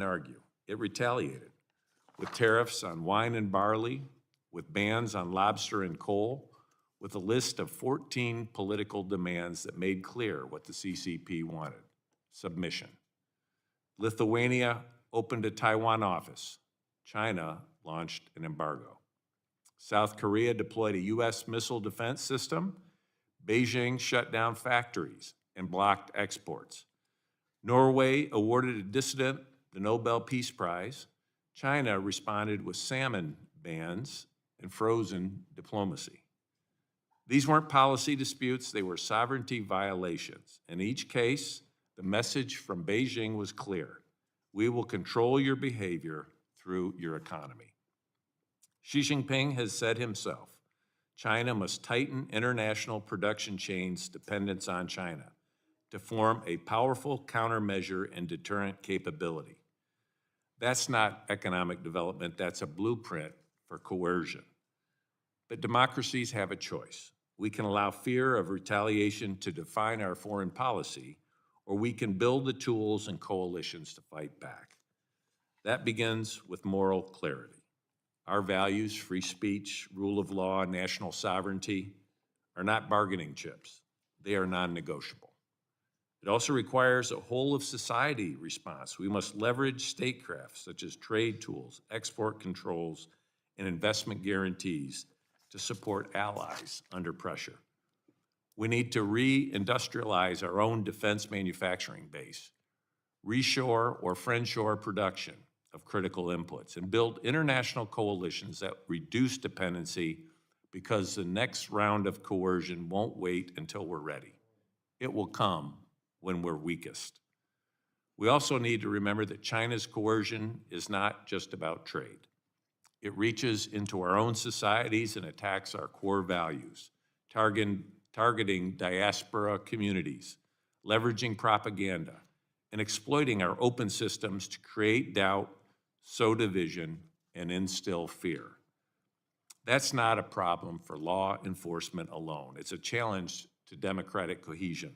argue. It retaliated with tariffs on wine and barley, with bans on lobster and coal, with a list of 14 political demands that made clear what the CCP wanted: submission. Lithuania opened a Taiwan office. China launched an embargo. South Korea deployed a U.S. missile defense system. Beijing shut down factories and blocked exports. Norway awarded a dissident the Nobel Peace Prize. China responded with salmon bans and frozen diplomacy. These weren't policy disputes, they were sovereignty violations. In each case, the message from Beijing was clear: we will control your behavior through your economy. Xi Jinping has said himself, China must tighten international production chains' dependence on China to form a powerful countermeasure and deterrent capability. That's not economic development, that's a blueprint for coercion. But democracies have a choice. We can allow fear of retaliation to define our foreign policy, or we can build the tools and coalitions to fight back. That begins with moral clarity. Our values, free speech, rule of law, national sovereignty, are not bargaining chips. They are non-negotiable. It also requires a whole-of-society response. We must leverage statecraft, such as trade tools, export controls, and investment guarantees to support allies under pressure. We need to re-industrialize our own defense manufacturing base, reshore or friendshore production of critical inputs, and build international coalitions that reduce dependency, because the next round of coercion won't wait until we're ready. It will come when we're weakest. We also need to remember that China's coercion is not just about trade. It reaches into our own societies and attacks our core values, targeting diaspora communities, leveraging propaganda, and exploiting our open systems to create doubt, sow division, and instill fear. That's not a problem for law enforcement alone. It's a challenge to democratic cohesion.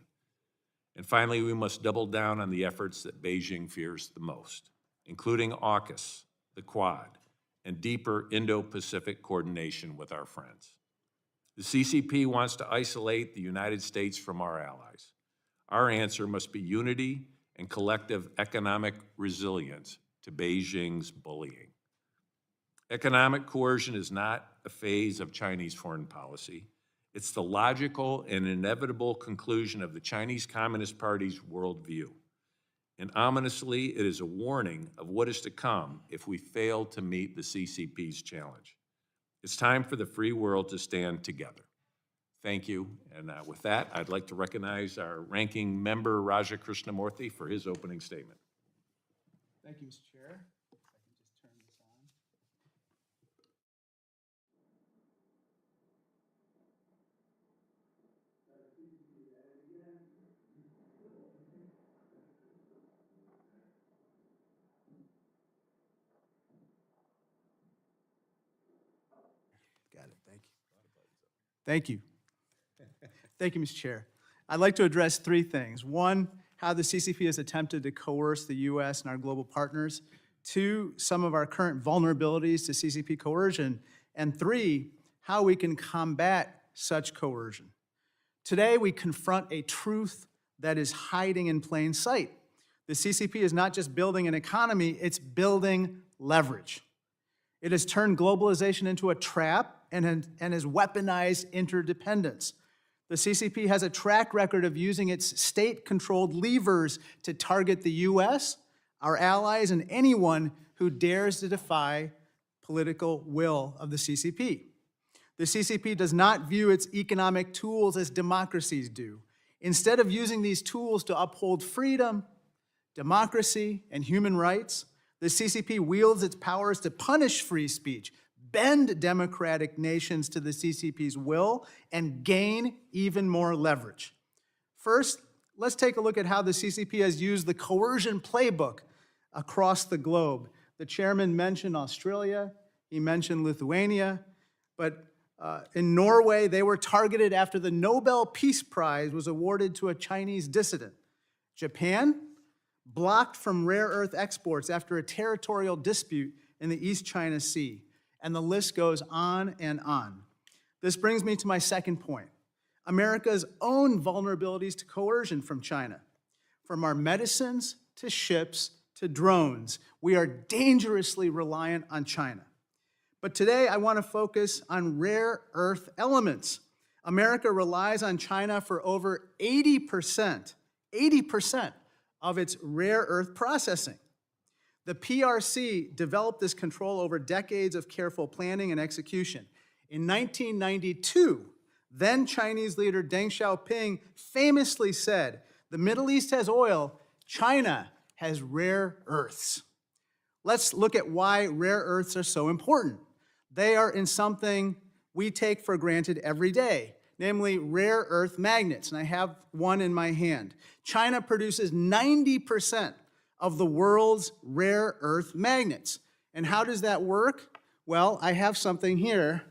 And finally, we must double down on the efforts that Beijing fears the most, including AUKUS, the Quad, and deeper Indo-Pacific coordination with our friends. The CCP wants to isolate the United States from our allies. Our answer must be unity and collective economic resilience to Beijing's bullying. Economic coercion is not a phase of Chinese foreign policy. It's the logical and inevitable conclusion of the Chinese Communist Party's worldview. And ominously, it is a warning of what is to come if we fail to meet the CCP's challenge. It's time for the free world to stand together. Thank you. And with that, I'd like to recognize our ranking member, Raja Krishnamurthy, for his opening statement. Thank you, Mr. Chair. If I can just turn this on. Got it. Thank you. Thank you. Thank you, Mr. Chair. I'd like to address three things. One, how the CCP has attempted to coerce the U.S. and our global partners. Two, some of our current vulnerabilities to CCP coercion. And three, how we can combat such coercion. Today, we confront a truth that is hiding in plain sight. The CCP is not just building an economy, it's building leverage. It has turned globalization into a trap and has weaponized interdependence. The CCP has a track record of using its state-controlled levers to target the U.S., our allies, and anyone who dares to defy political will of the CCP. The CCP does not view its economic tools as democracies do. Instead of using these tools to uphold freedom, democracy, and human rights, the CCP wields its powers to punish free speech, bend democratic nations to the CCP's will, and gain even more leverage. First, let's take a look at how the CCP has used the coercion playbook across the globe. The chairman mentioned Australia, he mentioned Lithuania, but in Norway, they were targeted after the Nobel Peace Prize was awarded to a Chinese dissident. Japan, blocked from rare earth exports after a territorial dispute in the East China Sea. And the list goes on and on. This brings me to my second point. America's own vulnerabilities to coercion from China. From our medicines to ships to drones, we are dangerously reliant on China. But today I want to focus on rare earth elements. America relies on China for over 80% of its rare earth processing. The PRC developed this control over decades of careful planning and execution. In 1992, then Chinese leader Deng Xiaoping famously said, "The Middle East has oil, China has rare earths." Let's look at why rare earths are so important. They are in something we take for granted every day, namely rare earth magnets, and I have one in my hand. China produces 90% of the world's rare earth magnets. And how does that work? Well, I have something here.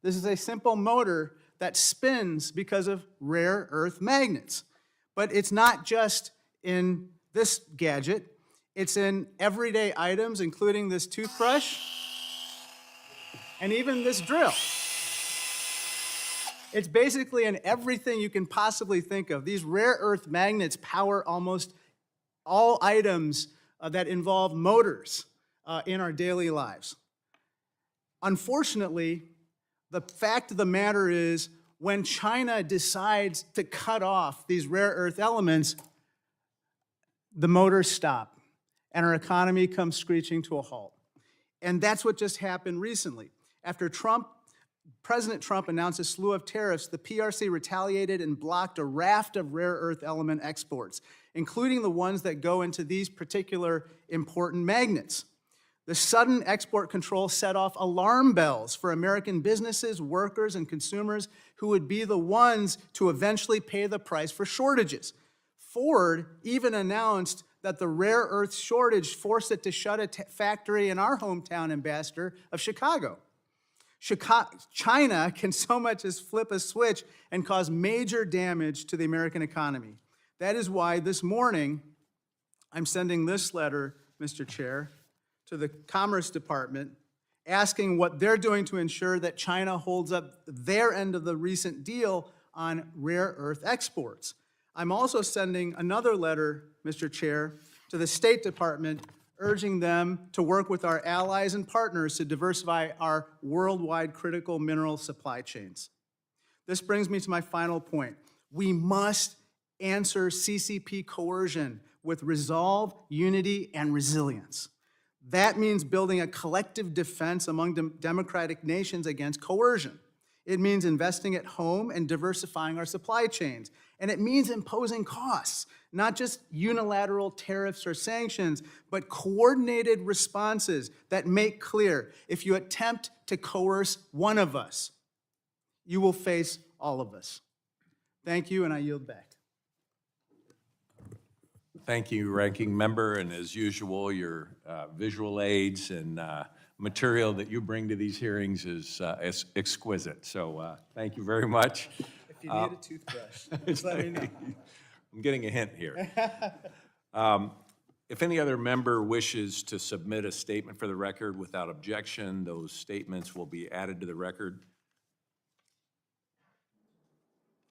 This is a simple motor that spins because of rare earth magnets. But it's not just in this gadget. It's in everyday items, including this toothbrush and even this drill. It's basically in everything you can possibly think of. These rare earth magnets power almost all items that involve motors in our daily lives. Unfortunately, the fact of the matter is, when China decides to cut off these rare earth elements, the motors stop, and our economy comes screeching to a halt. And that's what just happened recently. After President Trump announced a slew of tariffs, the PRC retaliated and blocked a raft of rare earth element exports, including the ones that go into these particular important magnets. The sudden export control set off alarm bells for American businesses, workers, and consumers who would be the ones to eventually pay the price for shortages. Ford even announced that the rare earth shortage forced it to shut a factory in our hometown, Ambassador, of Chicago. China can so much as flip a switch and cause major damage to the American economy. That is why this morning I'm sending this letter, Mr. Chair, to the Commerce Department asking what they're doing to ensure that China holds up their end of the recent deal on rare earth exports. I'm also sending another letter, Mr. Chair, to the State Department urging them to work with our allies and partners to diversify our worldwide critical mineral supply chains. This brings me to my final point. We must answer CCP coercion with resolve, unity, and resilience. That means building a collective defense among democratic nations against coercion. It means investing at home and diversifying our supply chains. And it means imposing costs, not just unilateral tariffs or sanctions, but coordinated responses that make clear if you attempt to coerce one of us, you will face all of us. Thank you, and I yield back. Thank you, Ranking Member, and as usual, your visual aids and material that you bring to these hearings is exquisite. So thank you very much. If you need a toothbrush, just let me know. I'm getting a hint here. If any other member wishes to submit a statement for the record without objection, those statements will be added to the record.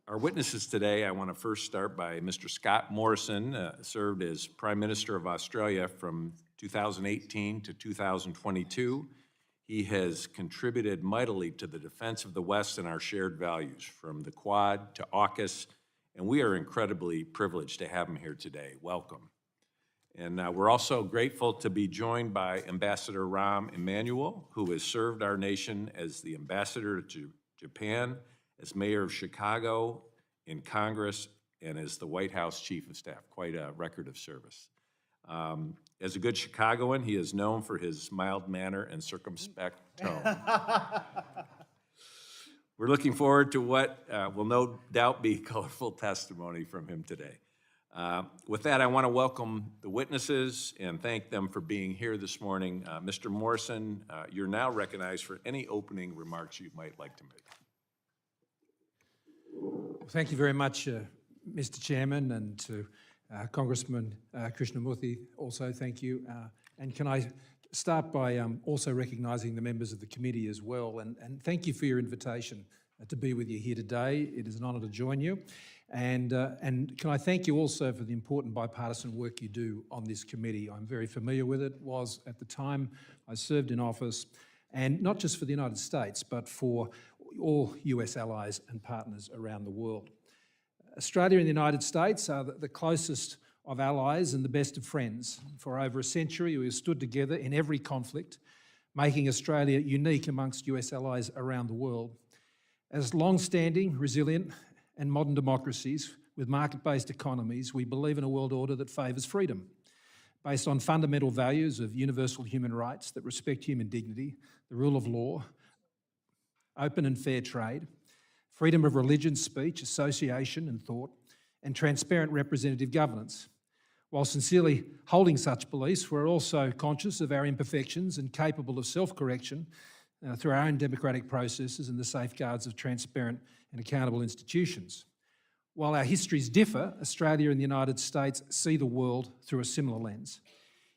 Our witnesses today, I want to first start by Mr. Scott Morrison, served as Prime Minister of Australia from 2018 to 2022. He has contributed mightily to the defense of the West and our shared values, from the Quad to AUKUS, and we are incredibly privileged to have him here today. Welcome. And we're also grateful to be joined by Ambassador Rahm Emanuel, who has served our nation as the ambassador to Japan, as mayor of Chicago, in Congress, and as the White House Chief of Staff. Quite a record of service. As a good Chicagoan, he is known for his mild manner and circumspect tone. We're looking forward to what will no doubt be colorful testimony from him today. With that, I want to welcome the witnesses and thank them for being here this morning. Mr. Morrison, you're now recognized for any opening remarks you might like to make. Thank you very much, Mr. Chairman, and to Congressman Krishnamurthy, also thank you. And can I start by also recognising the members of the committee as well, and thank you for your invitation to be with you here today. It is an honour to join you. And can I thank you also for the important bipartisan work you do on this committee. I'm very familiar with it, was at the time I served in office, and not just for the United States, but for all US allies and partners around the world. Australia and the United States are the closest of allies and the best of friends. For over a century, we have stood together in every conflict, making Australia unique amongst US allies around the world. As long-standing, resilient and modern democracies with market-based economies, we believe in a world order that favours freedom, based on fundamental values of universal human rights that respect human dignity, the rule of law, open and fair trade, freedom of religion, speech, association and thought, and transparent representative governance. While sincerely holding such beliefs, we're also conscious of our imperfections and capable of self-correction through our own democratic processes and the safeguards of transparent and accountable institutions. While our histories differ, Australia and the United States see the world through a similar lens.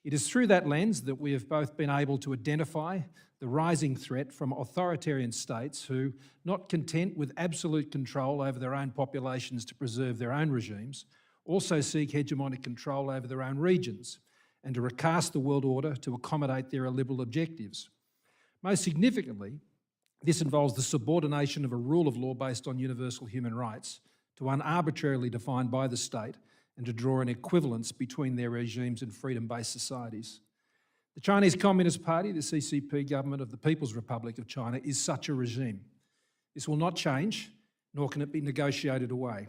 It is through that lens that we have both been able to identify the rising threat from authoritarian states who, not content with absolute control over their own populations to preserve their own regimes, also seek hegemonic control over their own regions and to recast the world order to accommodate their illiberal objectives. Most significantly, this involves the subordination of a rule of law based on universal human rights to one arbitrarily defined by the state and to draw an equivalence between their regimes and freedom-based societies. The Chinese Communist Party, the CCP government of the People's Republic of China, is such a regime. This will not change, nor can it be negotiated away.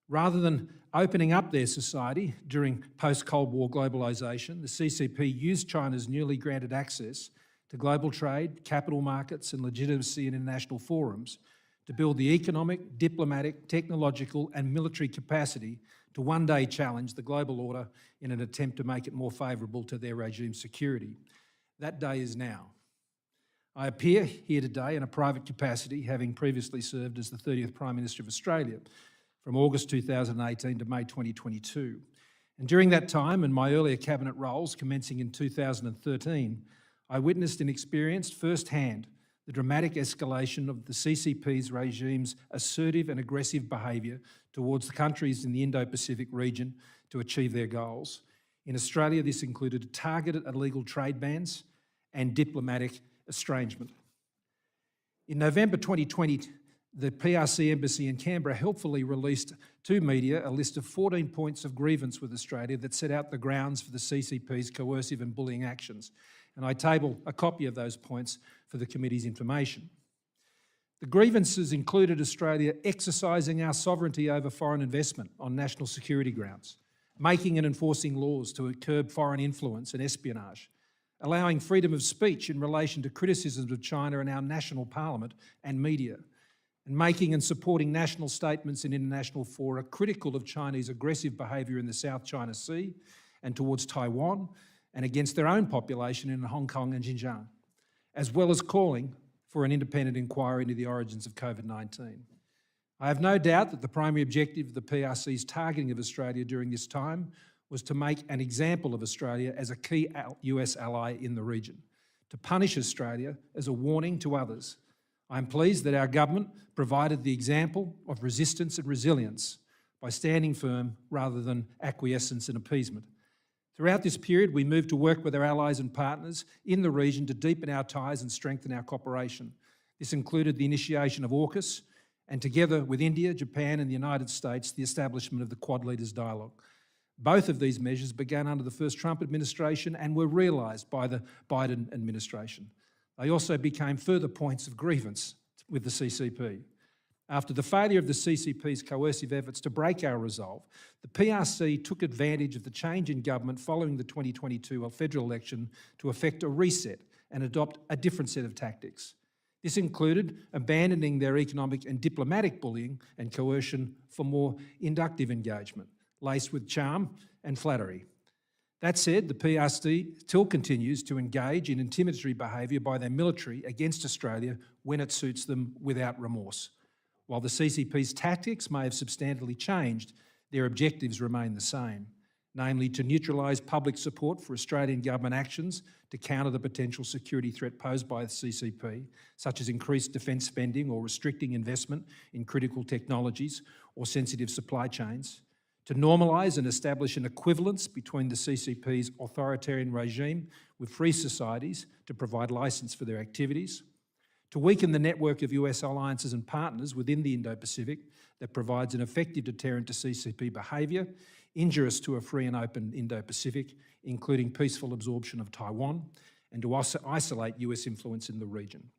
Rather than opening up their society during post-Cold War globalisation, the CCP used China's newly granted access to global trade, capital markets and legitimacy in international forums to build the economic, diplomatic, technological and military capacity to one day challenge the global order in an attempt to make it more favourable to their regime's security. That day is now. I appear here today in a private capacity, having previously served as the 30th Prime Minister of Australia from August 2018 to May 2022. And during that time and my earlier cabinet roles commencing in 2013, I witnessed and experienced firsthand the dramatic escalation of the CCP's regime's assertive and aggressive behaviour towards the countries in the Indo-Pacific region to achieve their goals. In Australia, this included targeted illegal trade bans and diplomatic estrangement. In November 2020, the PRC Embassy in Canberra helpfully released to media a list of 14 points of grievance with Australia that set out the grounds for the CCP's coercive and bullying actions. And I table a copy of those points for the committee's information. The grievances included Australia exercising our sovereignty over foreign investment on national security grounds, making and enforcing laws to curb foreign influence and espionage, allowing freedom of speech in relation to criticisms of China in our national parliament and media, and making and supporting national statements in international fora critical of Chinese aggressive behaviour in the South China Sea and towards Taiwan, and against their own population in Hong Kong and Xinjiang, as well as calling for an independent inquiry into the origins of COVID-19. I have no doubt that the primary objective of the PRC's targeting of Australia during this time was to make an example of Australia as a key US ally in the region, to punish Australia as a warning to others. I am pleased that our government provided the example of resistance and resilience by standing firm rather than acquiescence and appeasement. Throughout this period, we moved to work with our allies and partners in the region to deepen our ties and strengthen our cooperation. This included the initiation of AUKUS and, together with India, Japan and the United States, the establishment of the Quad Leaders Dialogue. Both of these measures began under the first Trump administration and were realised by the Biden administration. They also became further points of grievance with the CCP. After the failure of the CCP's coercive efforts to break our resolve, the PRC took advantage of the change in government following the 2022 federal election to effect a reset and adopt a different set of tactics. This included abandoning their economic and diplomatic bullying and coercion for more inductive engagement, laced with charm and flattery. That said, the PRC still continues to engage in intimidatory behaviour by their military against Australia when it suits them without remorse. While the CCP's tactics may have substantially changed, their objectives remain the same, namely to neutralise public support for Australian government actions to counter the potential security threat posed by the CCP, such as increased defence spending or restricting investment in critical technologies or sensitive supply chains, to normalise and establish an equivalence between the CCP's authoritarian regime with free societies to provide licence for their activities, to weaken the network of US alliances and partners within the Indo-Pacific that provides an effective deterrent to CCP behaviour, injurious to a free and open Indo-Pacific, including peaceful absorption of Taiwan, and to isolate US influence in the region.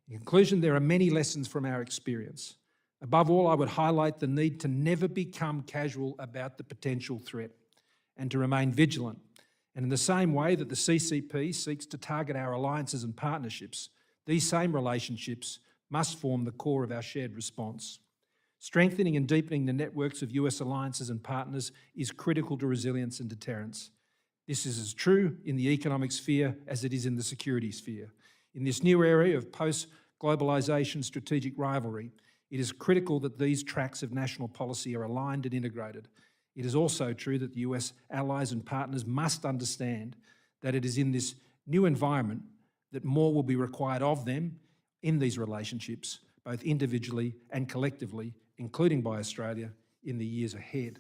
In conclusion, there are many lessons from our experience. Above all, I would highlight the need to never become casual about the potential threat and to remain vigilant. And in the same way that the CCP seeks to target our alliances and partnerships, these same relationships must form the core of our shared response. Strengthening and deepening the networks of US alliances and partners is critical to resilience and deterrence. This is as true in the economic sphere as it is in the security sphere. In this new area of post-globalisation strategic rivalry, it is critical that these tracks of national policy are aligned and integrated. It is also true that the US allies and partners must understand that it is in this new environment that more will be required of them in these relationships, both individually and collectively, including by Australia, in the years ahead.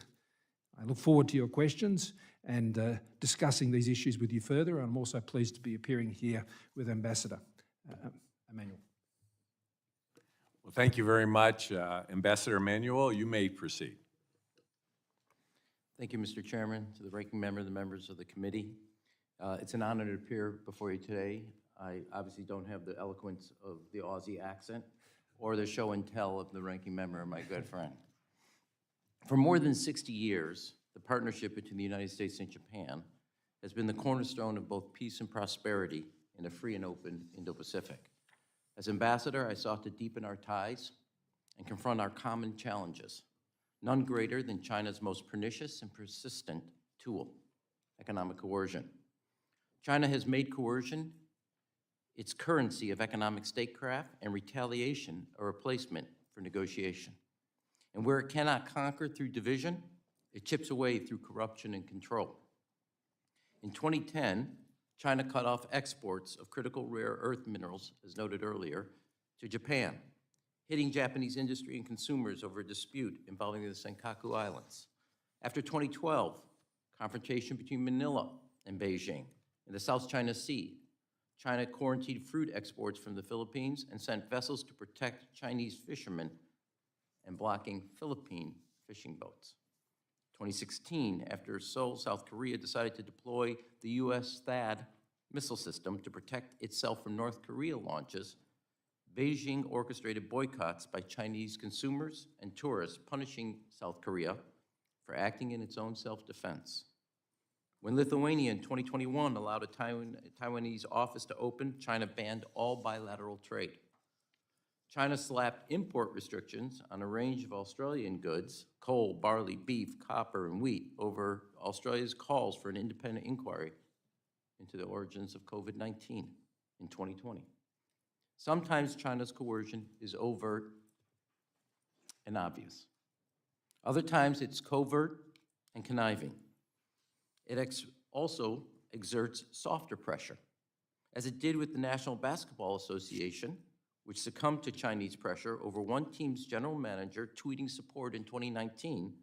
I look forward to your questions and discussing these issues with you further. I'm also pleased to be appearing here with Ambassador Emanuel. Well, thank you very much. Ambassador Emanuel, you may proceed. Thank you, Mr. Chairman, to the ranking member, the members of the committee. It's an honor to appear before you today. I obviously don't have the eloquence of the Aussie accent or the show and tell of the ranking member, my good friend. For more than 60 years, the partnership between the United States and Japan has been the cornerstone of both peace and prosperity in a free and open Indo-Pacific. As ambassador, I sought to deepen our ties and confront our common challenges, none greater than China's most pernicious and persistent tool, economic coercion. China has made coercion its currency of economic statecraft and retaliation a replacement for negotiation. And where it cannot conquer through division, it chips away through corruption and control. In 2010, China cut off exports of critical rare earth minerals, as noted earlier, to Japan, hitting Japanese industry and consumers over a dispute involving the Senkaku Islands. After 2012, confrontation between Manila and Beijing in the South China Sea, China quarantined fruit exports from the Philippines and sent vessels to protect Chinese fishermen and blocking Philippine fishing boats. 2016, after Seoul, South Korea decided to deploy the US THAAD missile system to protect itself from North Korea launches, Beijing orchestrated boycotts by Chinese consumers and tourists, punishing South Korea for acting in its own self-defense. When Lithuania in 2021 allowed a Taiwanese office to open, China banned all bilateral trade. China slapped import restrictions on a range of Australian goods, coal, barley, beef, copper, and wheat, over Australia's calls for an independent inquiry into the origins of COVID-19 in 2020. Sometimes China's coercion is overt and obvious. Other times it's covert and conniving. It also exerts softer pressure, as it did with the National Basketball Association, which succumbed to Chinese pressure over one team's general manager tweeting support in 2019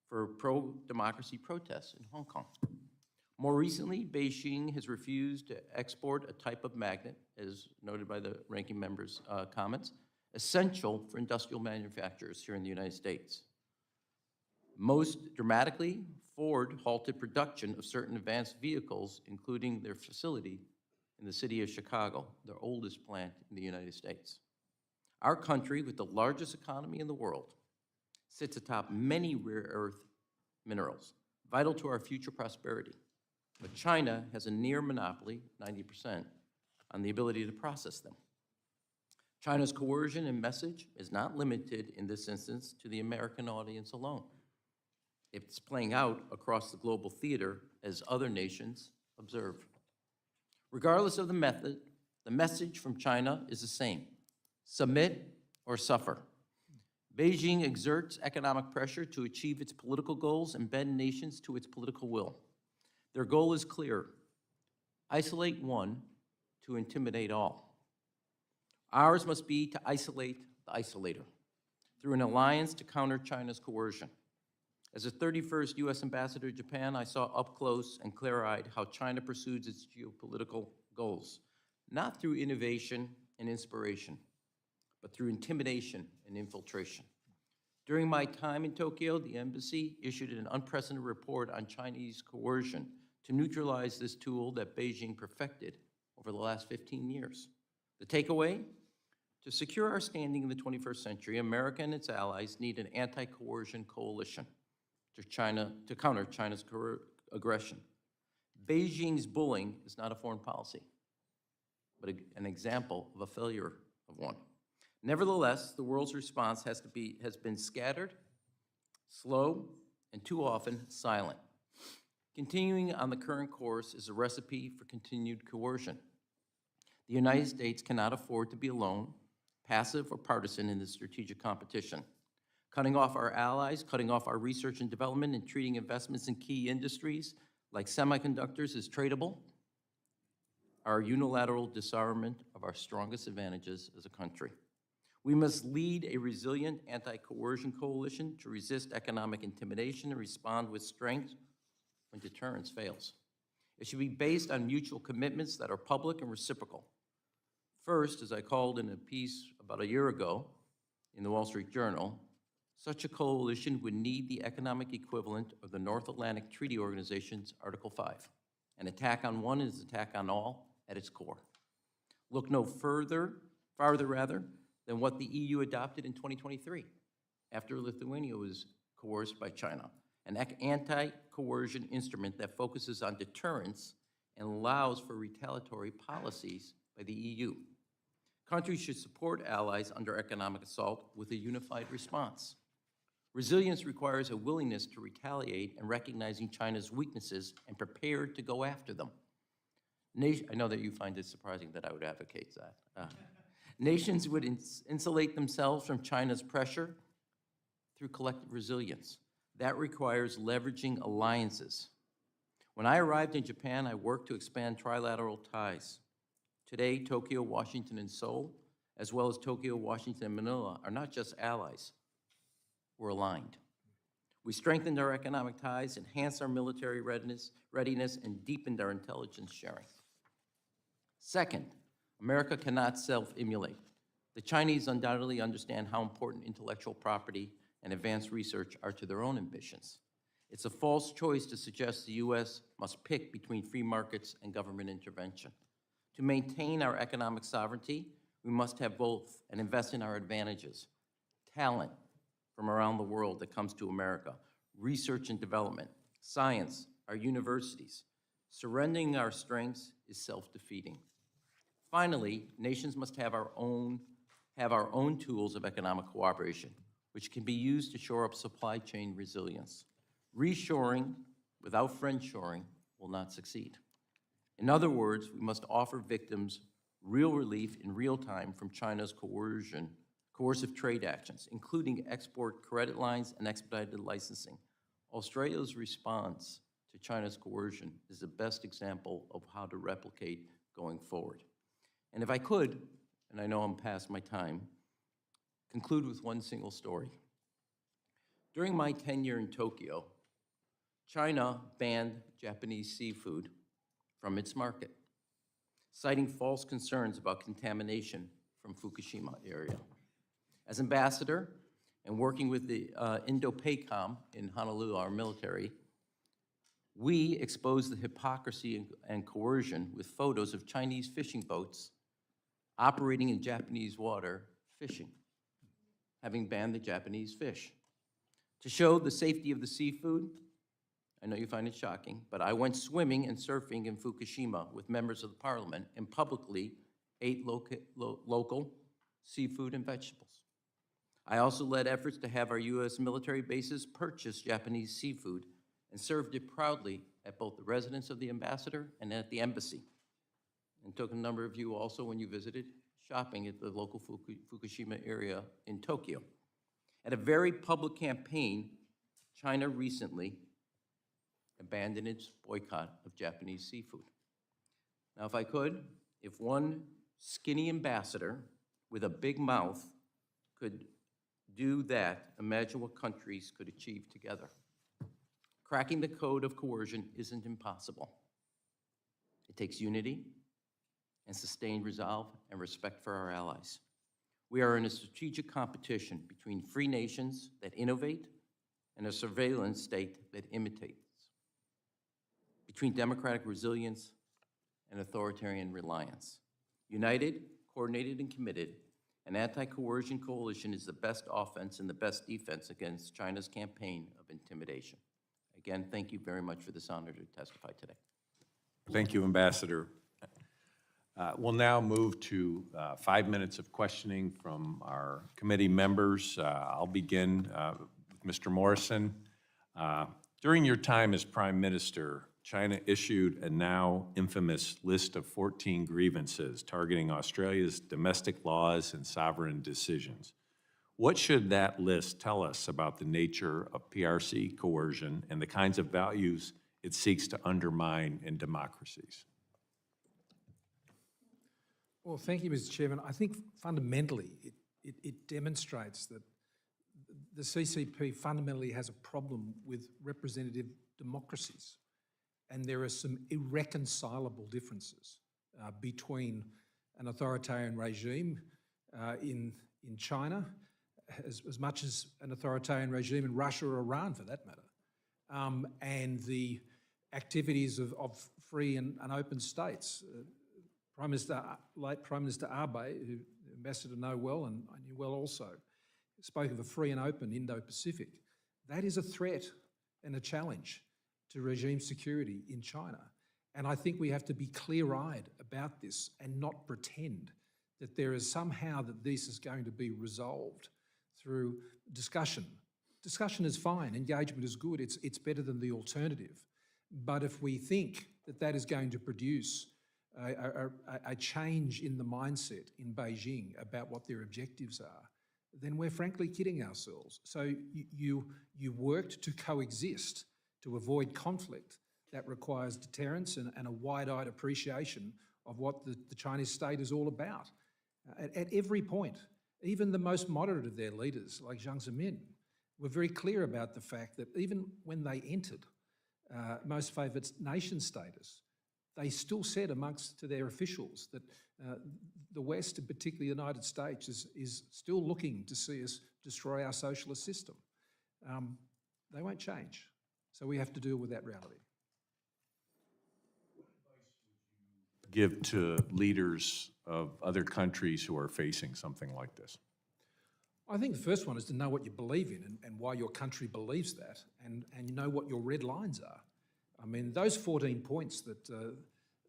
for pro-democracy protests in Hong Kong. More recently, Beijing has refused to export a type of magnet, as noted by the ranking member's comments, essential for industrial manufacturers here in the United States. Most dramatically, Ford halted production of certain advanced vehicles, including their facility in the city of Chicago, their oldest plant in the United States. Our country, with the largest economy in the world, sits atop many rare earth minerals, vital to our future prosperity. But China has a near monopoly, 90%, on the ability to process them. China's coercion and message is not limited in this instance to the American audience alone. It's playing out across the global theater as other nations observe. Regardless of the method, the message from China is the same: submit or suffer. Beijing exerts economic pressure to achieve its political goals and bend nations to its political will. Their goal is clear: isolate one to intimidate all. Ours must be to isolate the isolator through an alliance to counter China's coercion. As the 31st U.S. ambassador to Japan, I saw up close and clear-eyed how China pursues its geopolitical goals, not through innovation and inspiration, but through intimidation and infiltration. During my time in Tokyo, the embassy issued an unprecedented report on Chinese coercion to neutralize this tool that Beijing perfected over the last 15 years. The takeaway? To secure our standing in the 21st century, America and its allies need an anti-coercion coalition to counter China's aggression. Beijing's bullying is not a foreign policy, but an example of a failure of one. Nevertheless, the world's response has been scattered, slow, and too often silent. Continuing on the current course is a recipe for continued coercion. The United States cannot afford to be alone, passive, or partisan in this strategic competition. Cutting off our allies, cutting off our research and development, and treating investments in key industries like semiconductors as tradable are unilateral disarmament of our strongest advantages as a country. We must lead a resilient anti-coercion coalition to resist economic intimidation and respond with strength when deterrence fails. It should be based on mutual commitments that are public and reciprocal. First, as I called in a piece about a year ago in the Wall Street Journal, such a coalition would need the economic equivalent of the North Atlantic Treaty Organization's Article 5. An attack on one is an attack on all at its core. Look no farther than what the EU adopted in 2023, after Lithuania was coerced by China, an anti-coercion instrument that focuses on deterrence and allows for retaliatory policies by the EU. Countries should support allies under economic assault with a unified response. Resilience requires a willingness to retaliate and recognizing China's weaknesses and prepared to go after them. I know that you find it surprising that I would advocate that. Nations would insulate themselves from China's pressure through collective resilience. That requires leveraging alliances. When I arrived in Japan, I worked to expand trilateral ties. Today, Tokyo, Washington, and Seoul, as well as Tokyo, Washington, and Manila, are not just allies. We're aligned. We strengthened our economic ties, enhanced our military readiness, and deepened our intelligence sharing. Second, America cannot self-immolate. The Chinese undoubtedly understand how important intellectual property and advanced research are to their own ambitions. It's a false choice to suggest the U.S. must pick between free markets and government intervention. To maintain our economic sovereignty, we must have both and invest in our advantages. Talent from around the world that comes to America, research and development, science, our universities. Surrendering our strengths is self-defeating. Finally, nations must have our own tools of economic cooperation, which can be used to shore up supply chain resilience. Reshoring without friendshoring will not succeed. In other words, we must offer victims real relief in real time from China's coercive trade actions, including export credit lines and expedited licensing. Australia's response to China's coercion is the best example of how to replicate going forward. And if I could, and I know I'm past my time, conclude with one single story. During my tenure in Tokyo, China banned Japanese seafood from its market, citing false concerns about contamination from Fukushima area. As ambassador and working with the Indo-PACOM in Honolulu, our military, we exposed the hypocrisy and coercion with photos of Chinese fishing boats operating in Japanese water fishing, having banned the Japanese fish. To show the safety of the seafood, I know you find it shocking, but I went swimming and surfing in Fukushima with members of the parliament and publicly ate local seafood and vegetables. I also led efforts to have our U.S. military bases purchase Japanese seafood and served it proudly at both the residence of the ambassador and at the embassy. And took a number of you also when you visited shopping at the local Fukushima area in Tokyo. At a very public campaign, China recently abandoned its boycott of Japanese seafood. Now, if one skinny ambassador with a big mouth could do that, imagine what countries could achieve together. Cracking the code of coercion isn't impossible. It takes unity and sustained resolve and respect for our allies. We are in a strategic competition between free nations that innovate and a surveillance state that imitates, between democratic resilience and authoritarian reliance. United, coordinated, and committed, an anti-coercion coalition is the best offense and the best defense against China's campaign of intimidation. Again, thank you very much for this honor to testify today. Thank you, Ambassador. We'll now move to 5 minutes of questioning from our committee members. I'll begin with Mr. Morrison. During your time as Prime Minister, China issued a now infamous list of 14 grievances targeting Australia's domestic laws and sovereign decisions. What should that list tell us about the nature of PRC coercion and the kinds of values it seeks to undermine in democracies? Well, thank you, Mr. Chairman. I think fundamentally it demonstrates that the CCP fundamentally has a problem with representative democracies. And there are some irreconcilable differences between an authoritarian regime in China, as much as an authoritarian regime in Russia or Iran, for that matter, and the activities of free and open states. Late Prime Minister Abe, who Ambassador know well and I knew well also, spoke of a free and open Indo-Pacific. That is a threat and a challenge to regime security in China. And I think we have to be clear-eyed about this and not pretend that there is somehow that this is going to be resolved through discussion. Discussion is fine, engagement is good, it's better than the alternative. But if we think that that is going to produce a change in the mindset in Beijing about what their objectives are, then we're frankly kidding ourselves. So you worked to coexist, to avoid conflict. That requires deterrence and a wide-eyed appreciation of what the Chinese state is all about. At every point, even the most moderate of their leaders, like Jiang Zemin, were very clear about the fact that even when they entered most favoured nation status, they still said to their officials that the West, and particularly the United States, is still looking to see us destroy our socialist system. They won't change. So we have to deal with that reality. Give to leaders of other countries who are facing something like this? I think the first one is to know what you believe in and why your country believes that, and you know what your red lines are. I mean, those 14 points that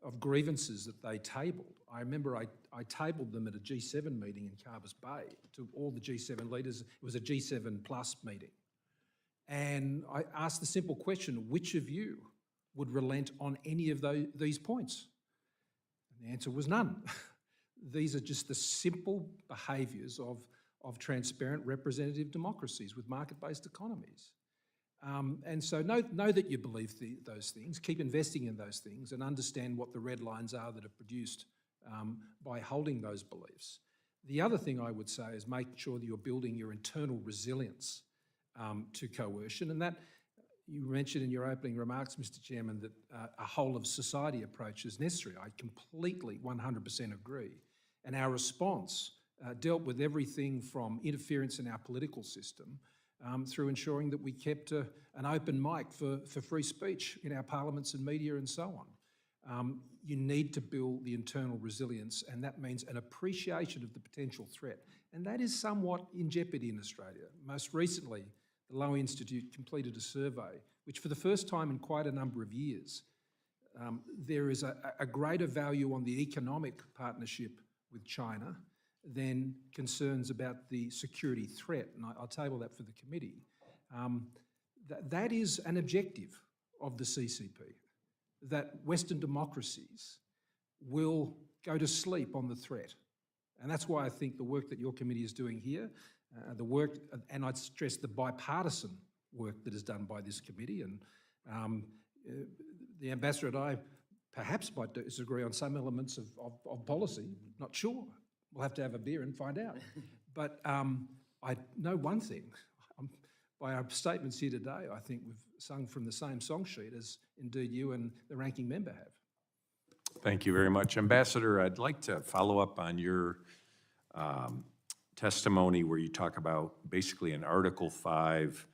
of grievances that they tabled, I remember I tabled them at a G7 meeting in Carbis Bay to all the G7 leaders. It was a G7 plus meeting. And I asked the simple question, which of you would relent on any of these points? And the answer was none. These are just the simple behaviours of transparent representative democracies with market-based economies. And so know that you believe those things, keep investing in those things, and understand what the red lines are that are produced by holding those beliefs. The other thing I would say is make sure that you're building your internal resilience to coercion, and that you mentioned in your opening remarks, Mr. Chairman, that a whole of society approach is necessary. I completely 100% agree. And our response dealt with everything from interference in our political system through ensuring that we kept an open mic for free speech in our parliaments and media and so on. You need to build the internal resilience, and that means an appreciation of the potential threat. And that is somewhat in jeopardy in Australia. Most recently, the Lowy Institute completed a survey, which for the first time in quite a number of years, there is a greater value on the economic partnership with China than concerns about the security threat, and I'll table that for the committee. That is an objective of the CCP, that Western democracies will go to sleep on the threat. And that's why I think the work that your committee is doing here the work, and I'd stress the bipartisan work that is done by this committee. And the ambassador and I perhaps might disagree on some elements of policy, not sure. We'll have to have a beer and find out. But I know one thing, by our statements here today, I think we've sung from the same song sheet as indeed you and the ranking member have. Thank you very much. Ambassador, I'd like to follow up on your testimony where you talk about basically in Article 5,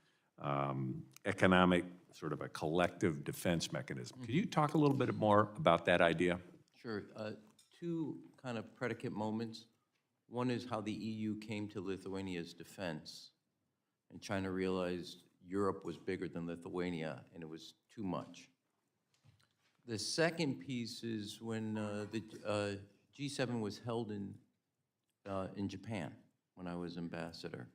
economic, sort of a collective defense mechanism. Could you talk a little bit more about that idea? Sure. Two kind of predicate moments. One is how the EU came to Lithuania's defense, and China realized Europe was bigger than Lithuania, and it was too much. The second piece is when the G7 was held in Japan, when I was ambassador.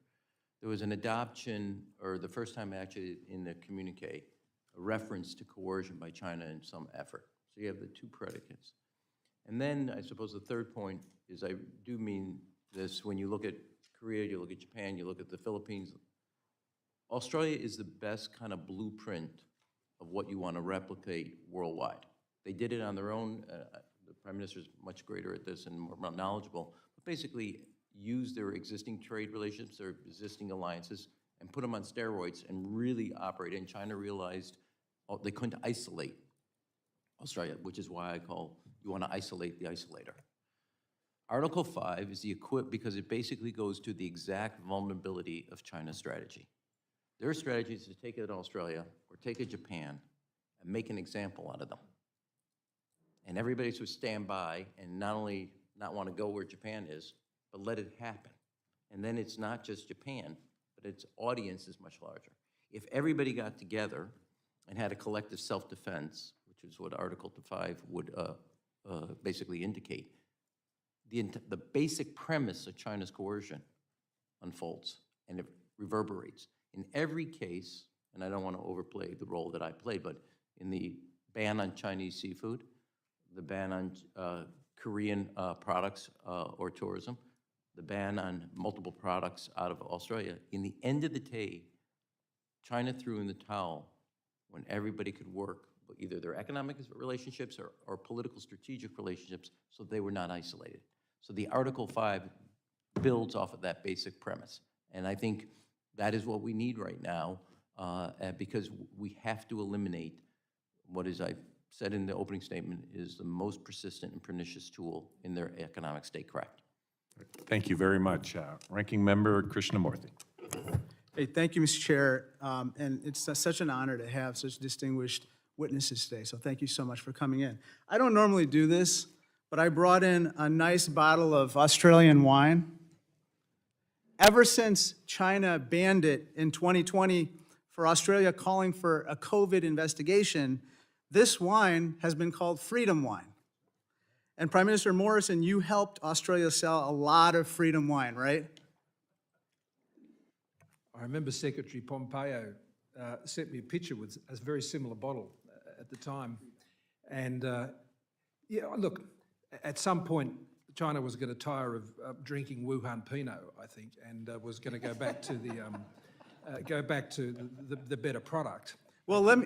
There was an adoption, or the first time actually in the communique, a reference to coercion by China in some effort. So you have the two predicates. And then I suppose the third point is, I do mean this, when you look at Korea, you look at Japan, you look at the Philippines, Australia is the best kind of blueprint of what you want to replicate worldwide. They did it on their own. The Prime Minister is much greater at this and more knowledgeable, but basically use their existing trade relationships, their existing alliances, and put them on steroids and really operate. And China realized they couldn't isolate Australia, which is why I call, you want to isolate the isolator. Article 5 is the because it basically goes to the exact vulnerability of China's strategy. Their strategy is to take it to Australia or take it to Japan and make an example out of them. And everybody should stand by and not only not want to go where Japan is, but let it happen. And then it's not just Japan, but its audience is much larger. If everybody got together and had a collective self-defense, which is what Article 5 would basically indicate, the basic premise of China's coercion unfolds and it reverberates. In every case, and I don't want to overplay the role that I played, but in the ban on Chinese seafood, the ban on Korean products or tourism, the ban on multiple products out of Australia, in the end of the day, China threw in the towel when everybody could work, either their economic relationships or political strategic relationships, so they were not isolated. So the Article 5 builds off of that basic premise. And I think that is what we need right now, because we have to eliminate what is, I said in the opening statement, is the most persistent and pernicious tool in their economic statecraft. Thank you very much. Ranking Member Krishnamurthy. Hey, thank you, Mr. Chair. And it's such an honor to have such distinguished witnesses today, so thank you so much for coming in. I don't normally do this, but I brought in a nice bottle of Australian wine. Ever since China banned it in 2020 for Australia calling for a COVID investigation, this wine has been called freedom wine. And Prime Minister Morrison, you helped Australia sell a lot of freedom wine, right? I remember Secretary Pompeo sent me a picture with a very similar bottle at the time. And yeah, look, at some point, China was going to tire of drinking Wuhan Pinot, I think, and was going to go back to the better product. Well,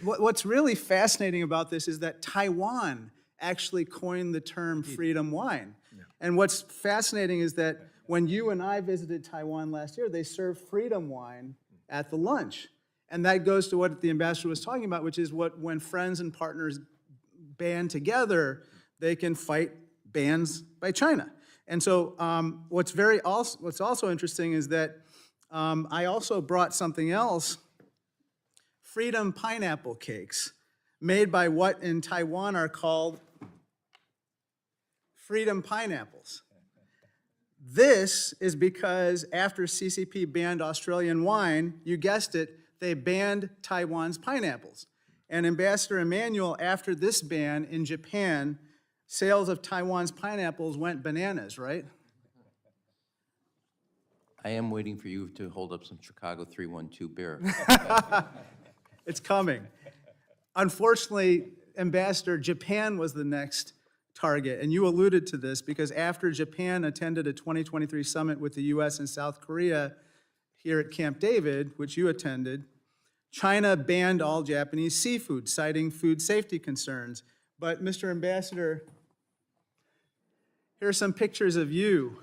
what's really fascinating about this is that Taiwan actually coined the term freedom wine. Yeah. And what's fascinating is that when you and I visited Taiwan last year, they served freedom wine at the lunch. And that goes to what the ambassador was talking about, which is when friends and partners band together, they can fight bans by China. And so what's also interesting is that I also brought something else, freedom pineapple cakes, made by what in Taiwan are called freedom pineapples. This is because after CCP banned Australian wine, you guessed it, they banned Taiwan's pineapples. And Ambassador Emanuel, after this ban in Japan, sales of Taiwan's pineapples went bananas, right? I am waiting for you to hold up some Chicago 312 beer. It's coming. Unfortunately, Ambassador, Japan was the next target. And you alluded to this because after Japan attended a 2023 summit with the US and South Korea here at Camp David, which you attended, China banned all Japanese seafood, citing food safety concerns. But Mr. Ambassador, here are some pictures of you.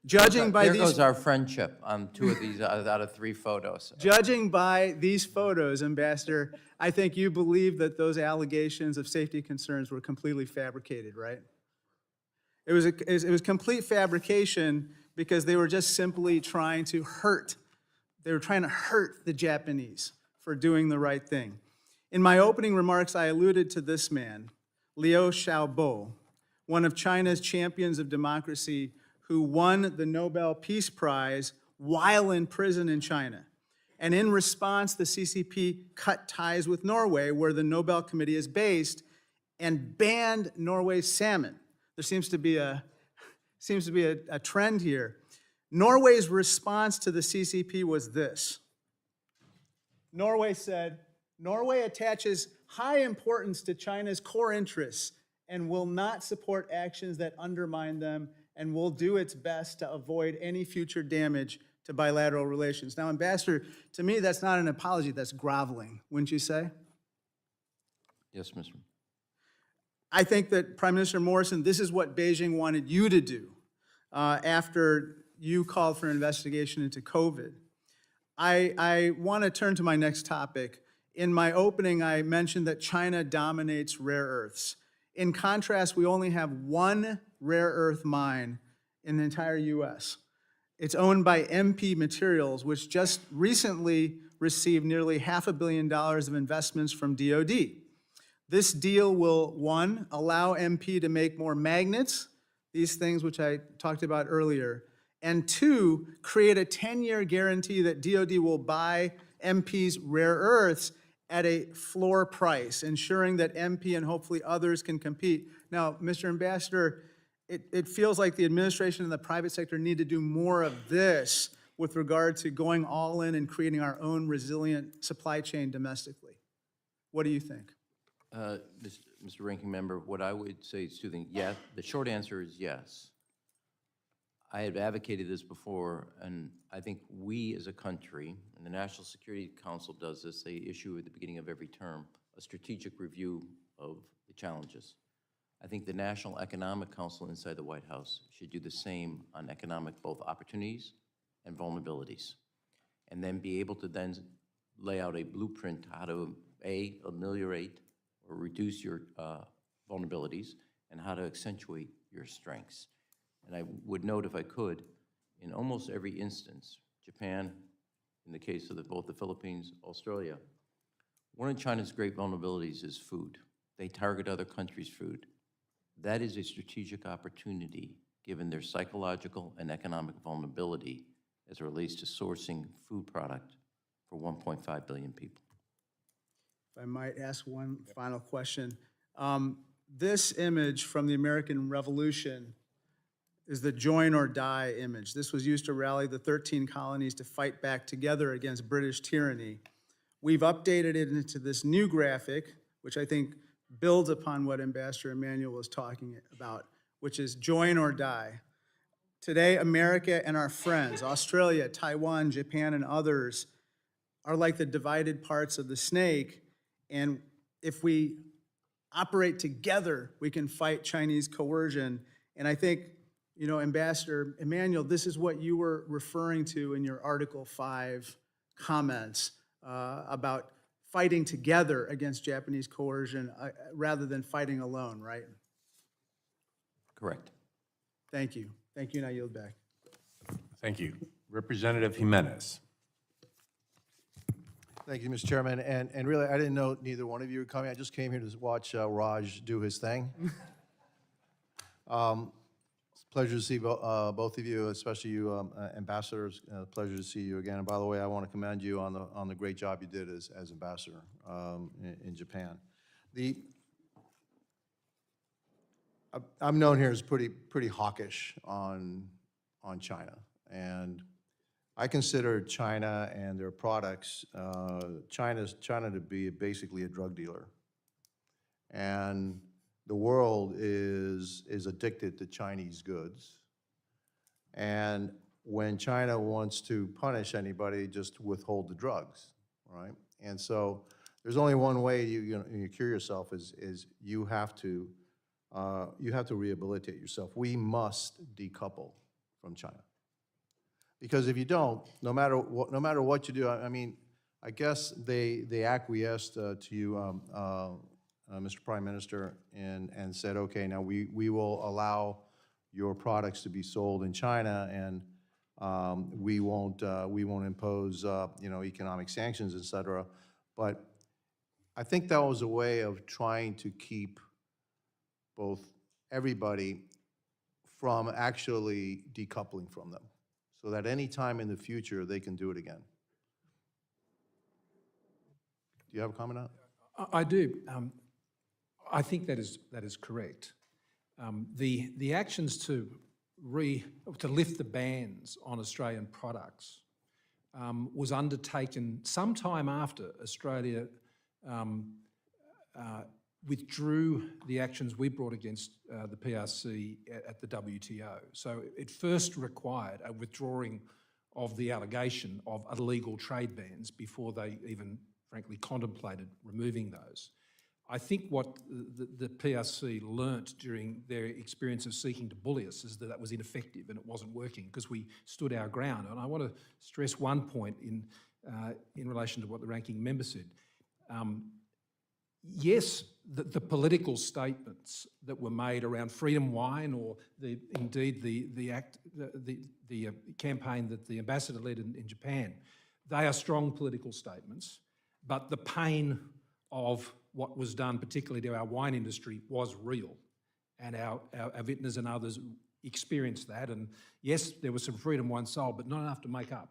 Judging by There these, goes our friendship on 2 of these out of 3 photos. judging by these photos, Ambassador, I think you believe that those allegations of safety concerns were completely fabricated, right? It was complete fabrication because they were just simply trying to hurt. They were trying to hurt the Japanese for doing the right thing. In my opening remarks, I alluded to this man, Liu Xiaobo, one of China's champions of democracy who won the Nobel Peace Prize while in prison in China. And in response, the CCP cut ties with Norway, where the Nobel Committee is based, and banned Norway's salmon. There seems to be a trend here. Norway's response to the CCP was this. Norway said, Norway attaches high importance to China's core interests and will not support actions that undermine them and will do its best to avoid any future damage to bilateral relations. Now, Ambassador, to me, that's not an apology, that's groveling, wouldn't you say? Yes, Mr. I think that, Prime Minister Morrison, this is what Beijing wanted you to do after you called for an investigation into COVID. I want to turn to my next topic. In my opening, I mentioned that China dominates rare earths. In contrast, we only have one rare earth mine in the entire US. It's owned by MP Materials, which just recently received nearly $500 million of investments from DoD. This deal will, one, allow MP to make more magnets, these things which I talked about earlier, and two, create a 10-year guarantee that DoD will buy MP's rare earths at a floor price, ensuring that MP and hopefully others can compete. Now, Mr. Ambassador, it feels like the administration and the private sector need to do more of this with regard to going all in and creating our own resilient supply chain domestically. What do you think? Mr. Ranking Member, what I would say is 2 things. Yes, the short answer is yes. I have advocated this before, and I think we as a country, and the National Security Council does this, they issue at the beginning of every term a strategic review of the challenges. I think the National Economic Council inside the White House should do the same on economic both opportunities and vulnerabilities, and then be able to then lay out a blueprint how to, A, ameliorate or reduce your vulnerabilities, and how to accentuate your strengths. And I would note, if I could, in almost every instance, Japan, in the case of both the Philippines, Australia, one of China's great vulnerabilities is food. They target other countries' food. That is a strategic opportunity, given their psychological and economic vulnerability as it relates to sourcing food product for 1.5 billion people. If I might ask one final question. This image from the American Revolution is the join or die image. This was used to rally the 13 colonies to fight back together against British tyranny. We've updated it into this new graphic, which I think builds upon what Ambassador Emanuel was talking about, which is join or die. Today, America and our friends, Australia, Taiwan, Japan, and others, are like the divided parts of the snake, and if we operate together, we can fight Chinese coercion. And I think, you know, Ambassador Emanuel, this is what you were referring to in your Article 5 comments about fighting together against Japanese coercion rather than fighting alone, right? Correct. Thank you. Thank you, and I yield back. Thank you. Representative Jimenez. Thank you, Mr. Chairman. And really, I didn't know neither one of you were coming. I just came here to watch Raj do his thing. It's a pleasure to see both of you, especially you, ambassadors. Pleasure to see you again. And by the way, I want to commend you on the great job you did as ambassador in Japan. I'm known here as pretty hawkish on China, and I consider China and their products, China to be basically a drug dealer. And the world is addicted to Chinese goods. And when China wants to punish anybody, just withhold the drugs, right? And so there's only one way you cure yourself is you have to rehabilitate yourself. We must decouple from China. Because if you don't, no matter what you do, I mean, I guess they acquiesced to you, Mr. Prime Minister, and said, okay, now we will allow your products to be sold in China, and we won't impose economic sanctions, et cetera. But I think that was a way of trying to keep both everybody from actually decoupling from them, so that any time in the future they can do it again. Do you have a comment on it? I do. I think that is correct. The actions to lift the bans on Australian products was undertaken sometime after Australia withdrew the actions we brought against the PRC at the WTO. So it first required a withdrawing of the allegation of illegal trade bans before they even, frankly, contemplated removing those. I think what the PRC learnt during their experience of seeking to bully us is that that was ineffective and it wasn't working because we stood our ground. And I want to stress one point in relation to what the ranking member said. Yes, the political statements that were made around Freedom Wine, or indeed the campaign that the ambassador led in Japan, they are strong political statements, but the pain of what was done, particularly to our wine industry, was real, and our vintners and others experienced that. And yes, there was some Freedom Wine sold, but not enough to make up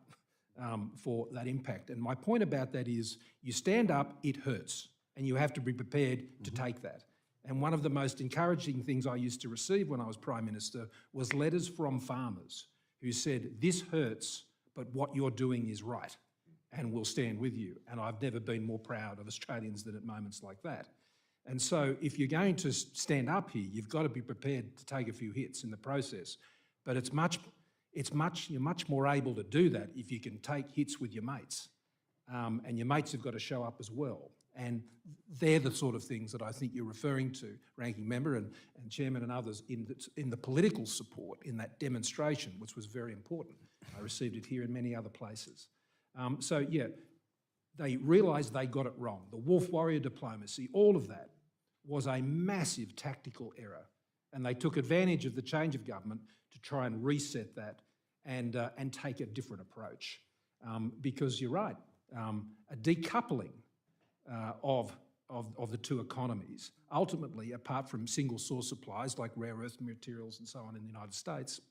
for that impact. And my point about that is, you stand up, it hurts, and you have to be prepared to take that. And one of the most encouraging things I used to receive when I was Prime Minister was letters from farmers who said, this hurts, but what you're doing is right, and we'll stand with you. And I've never been more proud of Australians than at moments like that. And so if you're going to stand up here, you've got to be prepared to take a few hits in the process. But you're much more able to do that if you can take hits with your mates. And your mates have got to show up as well. And they're the sort of things that I think you're referring to, Ranking Member and Chairman and others, in the political support, in that demonstration, which was very important. I received it here and many other places. So yeah, they realised they got it wrong. The wolf warrior diplomacy, all of that was a massive tactical error. And they took advantage of the change of government to try and reset that and take a different approach. Because you're right, a decoupling of the two economies, ultimately, apart from single source supplies like rare earth materials and so on in the United States,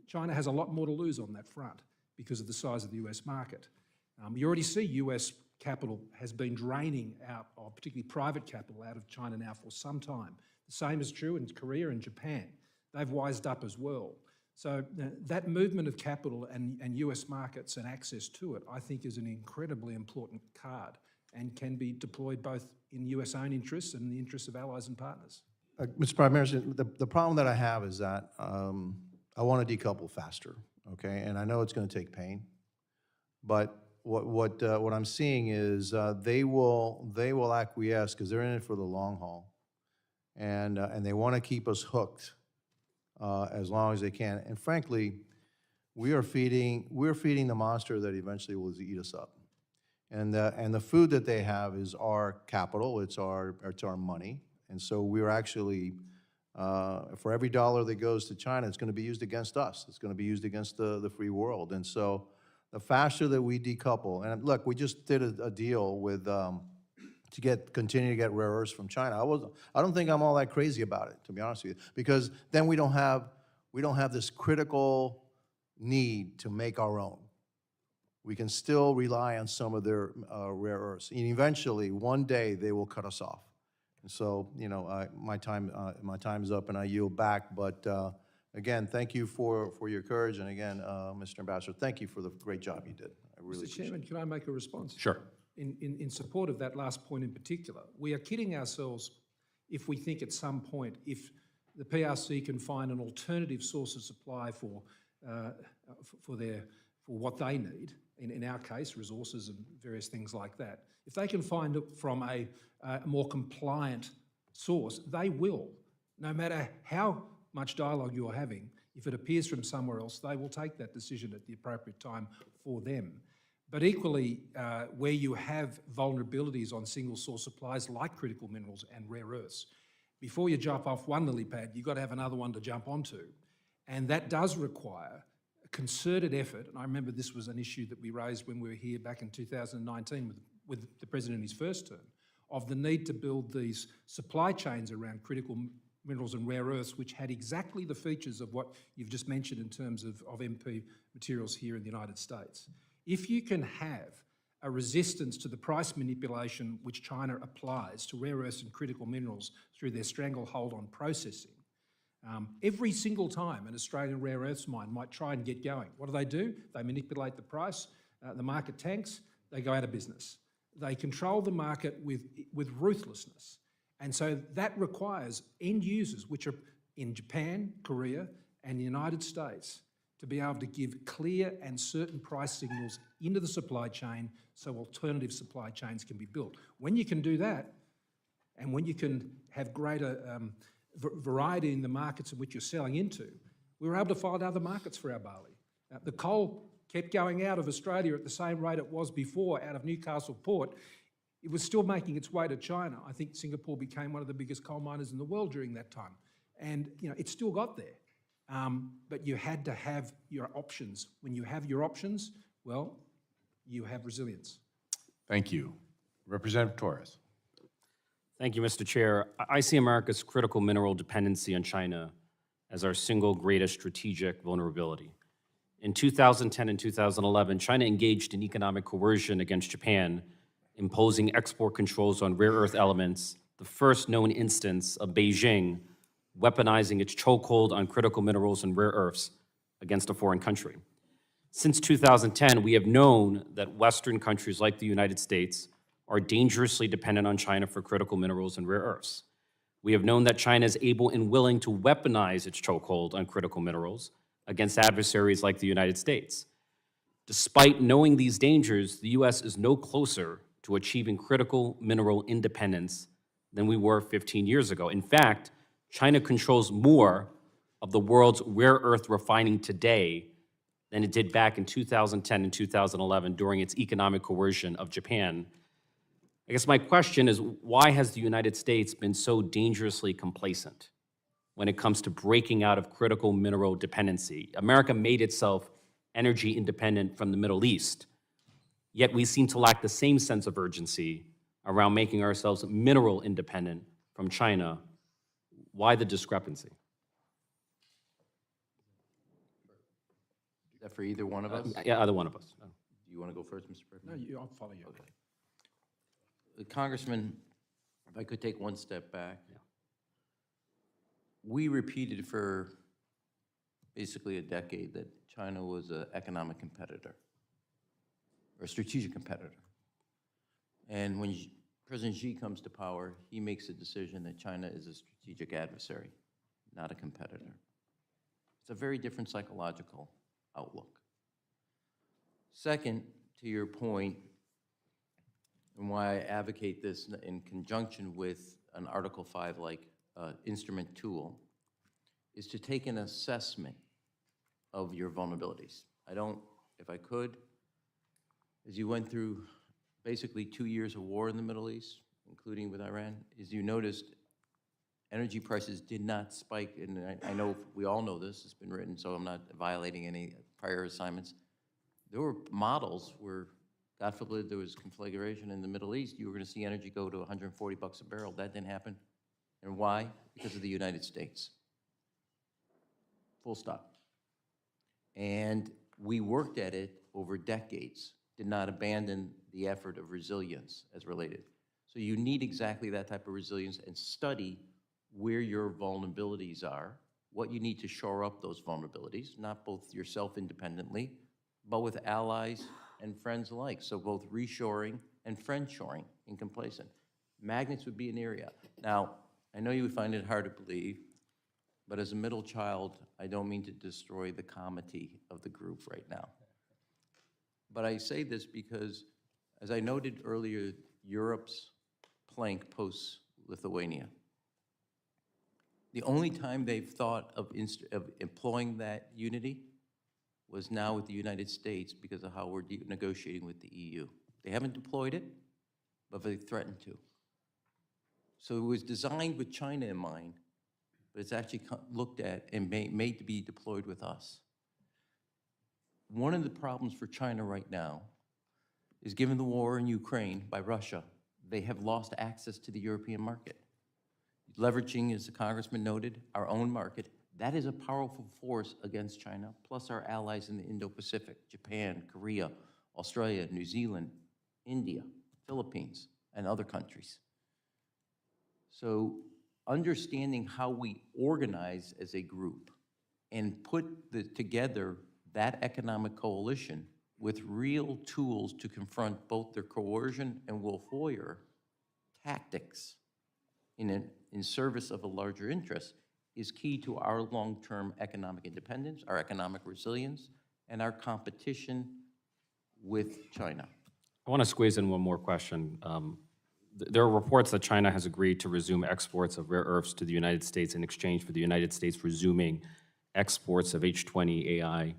China has a lot more to lose on that front because of the size of the US market. You already see US capital has been draining out, or particularly private capital, out of China now for some time. The same is true in Korea and Japan. They've wised up as well. So that movement of capital and US markets and access to it, I think, is an incredibly important card and can be deployed both in US own interests and in the interests of allies and partners. Mr. Prime Minister, the problem that I have is that I want to decouple faster, okay? And I know it's going to take pain, but what I'm seeing is they will acquiesce because they're in it for the long haul, and they want to keep us hooked as long as they can. And frankly, we're feeding the monster that eventually will eat us up. And the food that they have is our capital, it's our money. And so we're actually, for every dollar that goes to China, it's going to be used against us. It's going to be used against the free world. And so the faster that we decouple, and look, we just did a deal with, to continue to get rare earths from China. I don't think I'm all that crazy about it, to be honest with you, because then we don't have this critical need to make our own. We can still rely on some of their rare earths. And eventually, one day, they will cut us off. And so, you know, my time is up, and I yield back. But again, thank you for your courage, and again, Mr. Ambassador, thank you for the great job you did. I really Mr. Chairman, can I make a response? Sure. In support of that last point in particular, we are kidding ourselves if we think at some point, if the PRC can find an alternative source of supply for what they need, in our case, resources and various things like that, if they can find it from a more compliant source, they will. No matter how much dialogue you're having, if it appears from somewhere else, they will take that decision at the appropriate time for them. But equally, where you have vulnerabilities on single source supplies like critical minerals and rare earths, before you jump off one lily pad, you've got to have another one to jump onto. And that does require a concerted effort. And I remember this was an issue that we raised when we were here back in 2019 with the President in his first term, of the need to build these supply chains around critical minerals and rare earths, which had exactly the features of what you've just mentioned in terms of MP materials here in the United States. If you can have a resistance to the price manipulation which China applies to rare earths and critical minerals through their stranglehold on processing, every single time an Australian rare earths mine might try and get going, what do? They manipulate the price, the market tanks, they go out of business. They control the market with ruthlessness. And so that requires end users, which are in Japan, Korea, and the United States, to be able to give clear and certain price signals into the supply chain so alternative supply chains can be built. When you can do that, and when you can have greater variety in the markets in which you're selling into, we were able to find other markets for our barley. The coal kept going out of Australia at the same rate it was before, out of Newcastle Port. It was still making its way to China. I think Singapore became one of the biggest coal miners in the world during that time. And it still got there. But you had to have your options. When you have your options, well, you have resilience. Thank you. Representative Torres. Thank you, Mr. Chair. I see America's critical mineral dependency on China as our single greatest strategic vulnerability. In 2010 and 2011, China engaged in economic coercion against Japan, imposing export controls on rare earth elements, the first known instance of Beijing weaponizing its chokehold on critical minerals and rare earths against a foreign country. Since 2010, we have known that Western countries like the United States are dangerously dependent on China for critical minerals and rare earths. We have known that China is able and willing to weaponize its chokehold on critical minerals against adversaries like the United States. Despite knowing these dangers, the U.S. is no closer to achieving critical mineral independence than we were 15 years ago. In fact, China controls more of the world's rare earth refining today than it did back in 2010 and 2011 during its economic coercion of Japan. I guess my question is, why has the United States been so dangerously complacent when it comes to breaking out of critical mineral dependency? America made itself energy independent from the Middle East, yet we seem to lack the same sense of urgency around making ourselves mineral independent from China. Why the discrepancy? Is that for either one of us? Yeah, either one of us. Do you want to go first, Mr. President? No, I'll follow you. Okay. Congressman, if I could take one step back. Yeah. We repeated for basically a decade that China was an economic competitor, or a strategic competitor. And when President Xi comes to power, he makes a decision that China is a strategic adversary, not a competitor. It's a very different psychological outlook. Second, to your point, and why I advocate this in conjunction with an Article 5-like instrument tool, is to take an assessment of your vulnerabilities. If I could, as you went through basically 2 years of war in the Middle East, including with Iran, as you noticed, energy prices did not spike, and I know we all know this, it's been written, so I'm not violating any prior assignments. There were models where, God forbid, there was conflagration in the Middle East, you were gonna see energy go to $140 a barrel. That didn't happen. And why? Because of the United States. Full stop. And we worked at it over decades, did not abandon the effort of resilience as related. So you need exactly that type of resilience and study where your vulnerabilities are, what you need to shore up those vulnerabilities, not both yourself independently, but with allies and friends alike. So both reshoring and friendshoring in complacent. Magnets would be an area. Now, I know you find it hard to believe, but as a middle child, I don't mean to destroy the comity of the group right now. But I say this because, as I noted earlier, Europe's plank post-Lithuania. The only time they've thought of employing that unity was now with the United States because of how we're negotiating with the EU. They haven't deployed it, but they threatened to. So it was designed with China in mind, but it's actually looked at and made to be deployed with us. One of the problems for China right now is, given the war in Ukraine by Russia, they have lost access to the European market. Leveraging, as the congressman noted, our own market, that is a powerful force against China, plus our allies in the Indo-Pacific, Japan, Korea, Australia, New Zealand, India, Philippines, and other countries. So understanding how we organize as a group and put together that economic coalition with real tools to confront both their coercion and Wolf Warrior tactics in service of a larger interest is key to our long-term economic independence, our economic resilience, and our competition with China. I want to squeeze in one more question. There are reports that China has agreed to resume exports of rare earths to the United States in exchange for the United States resuming exports of H20 AI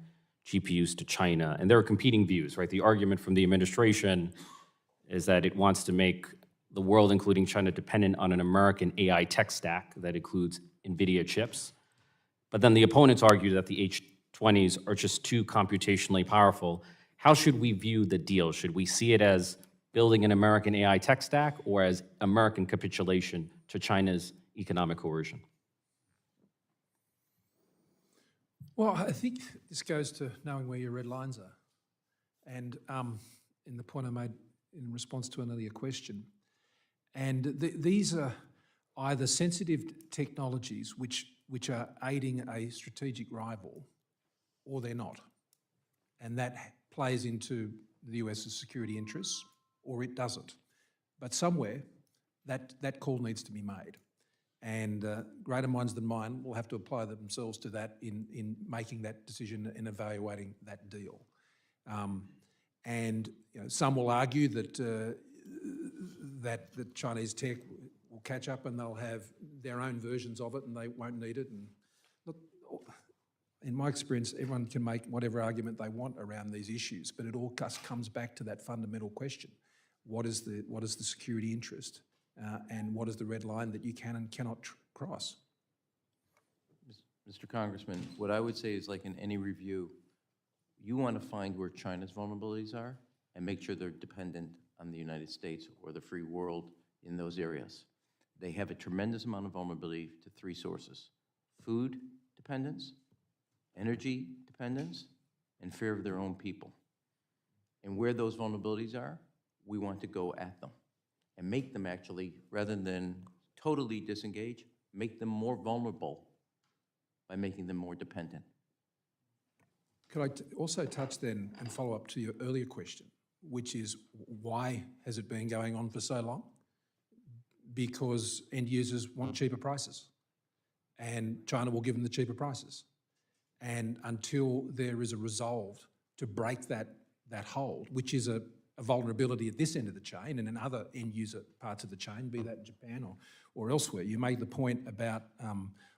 GPUs to China. And there are competing views, right? The argument from the administration is that it wants to make the world, including China, dependent on an American AI tech stack that includes NVIDIA chips. But then the opponents argue that the H20s are just too computationally powerful. How should we view the deal? Should we see it as building an American AI tech stack or as American capitulation to China's economic coercion? Well, I think this goes to knowing where your red lines are. And in the point I made in response to an earlier question, and these are either sensitive technologies which are aiding a strategic rival, or they're not. And that plays into the US's security interests, or it doesn't. But somewhere, that call needs to be made. And greater minds than mine will have to apply themselves to that in making that decision and evaluating that deal. And some will argue that that the Chinese tech will catch up and they'll have their own versions of it and they won't need it. And look, in my experience, everyone can make whatever argument they want around these issues, but it all just comes back to that fundamental question. What is the security interest? And what is the red line that you can and cannot cross? Mr. Congressman, what I would say is, like in any review, you want to find where China's vulnerabilities are and make sure they're dependent on the United States or the free world in those areas. They have a tremendous amount of vulnerability to three sources: food dependence, energy dependence, and fear of their own people. And where those vulnerabilities are, we want to go at them and make them actually, rather than totally disengage, make them more vulnerable by making them more dependent. Could I also touch then and follow up to your earlier question, which is why has it been going on for so long? Because end users want cheaper prices, and China will give them the cheaper prices. And until there is a resolve to break that hold, which is a vulnerability at this end of the chain and in other end user parts of the chain, be that in Japan or elsewhere. You made the point about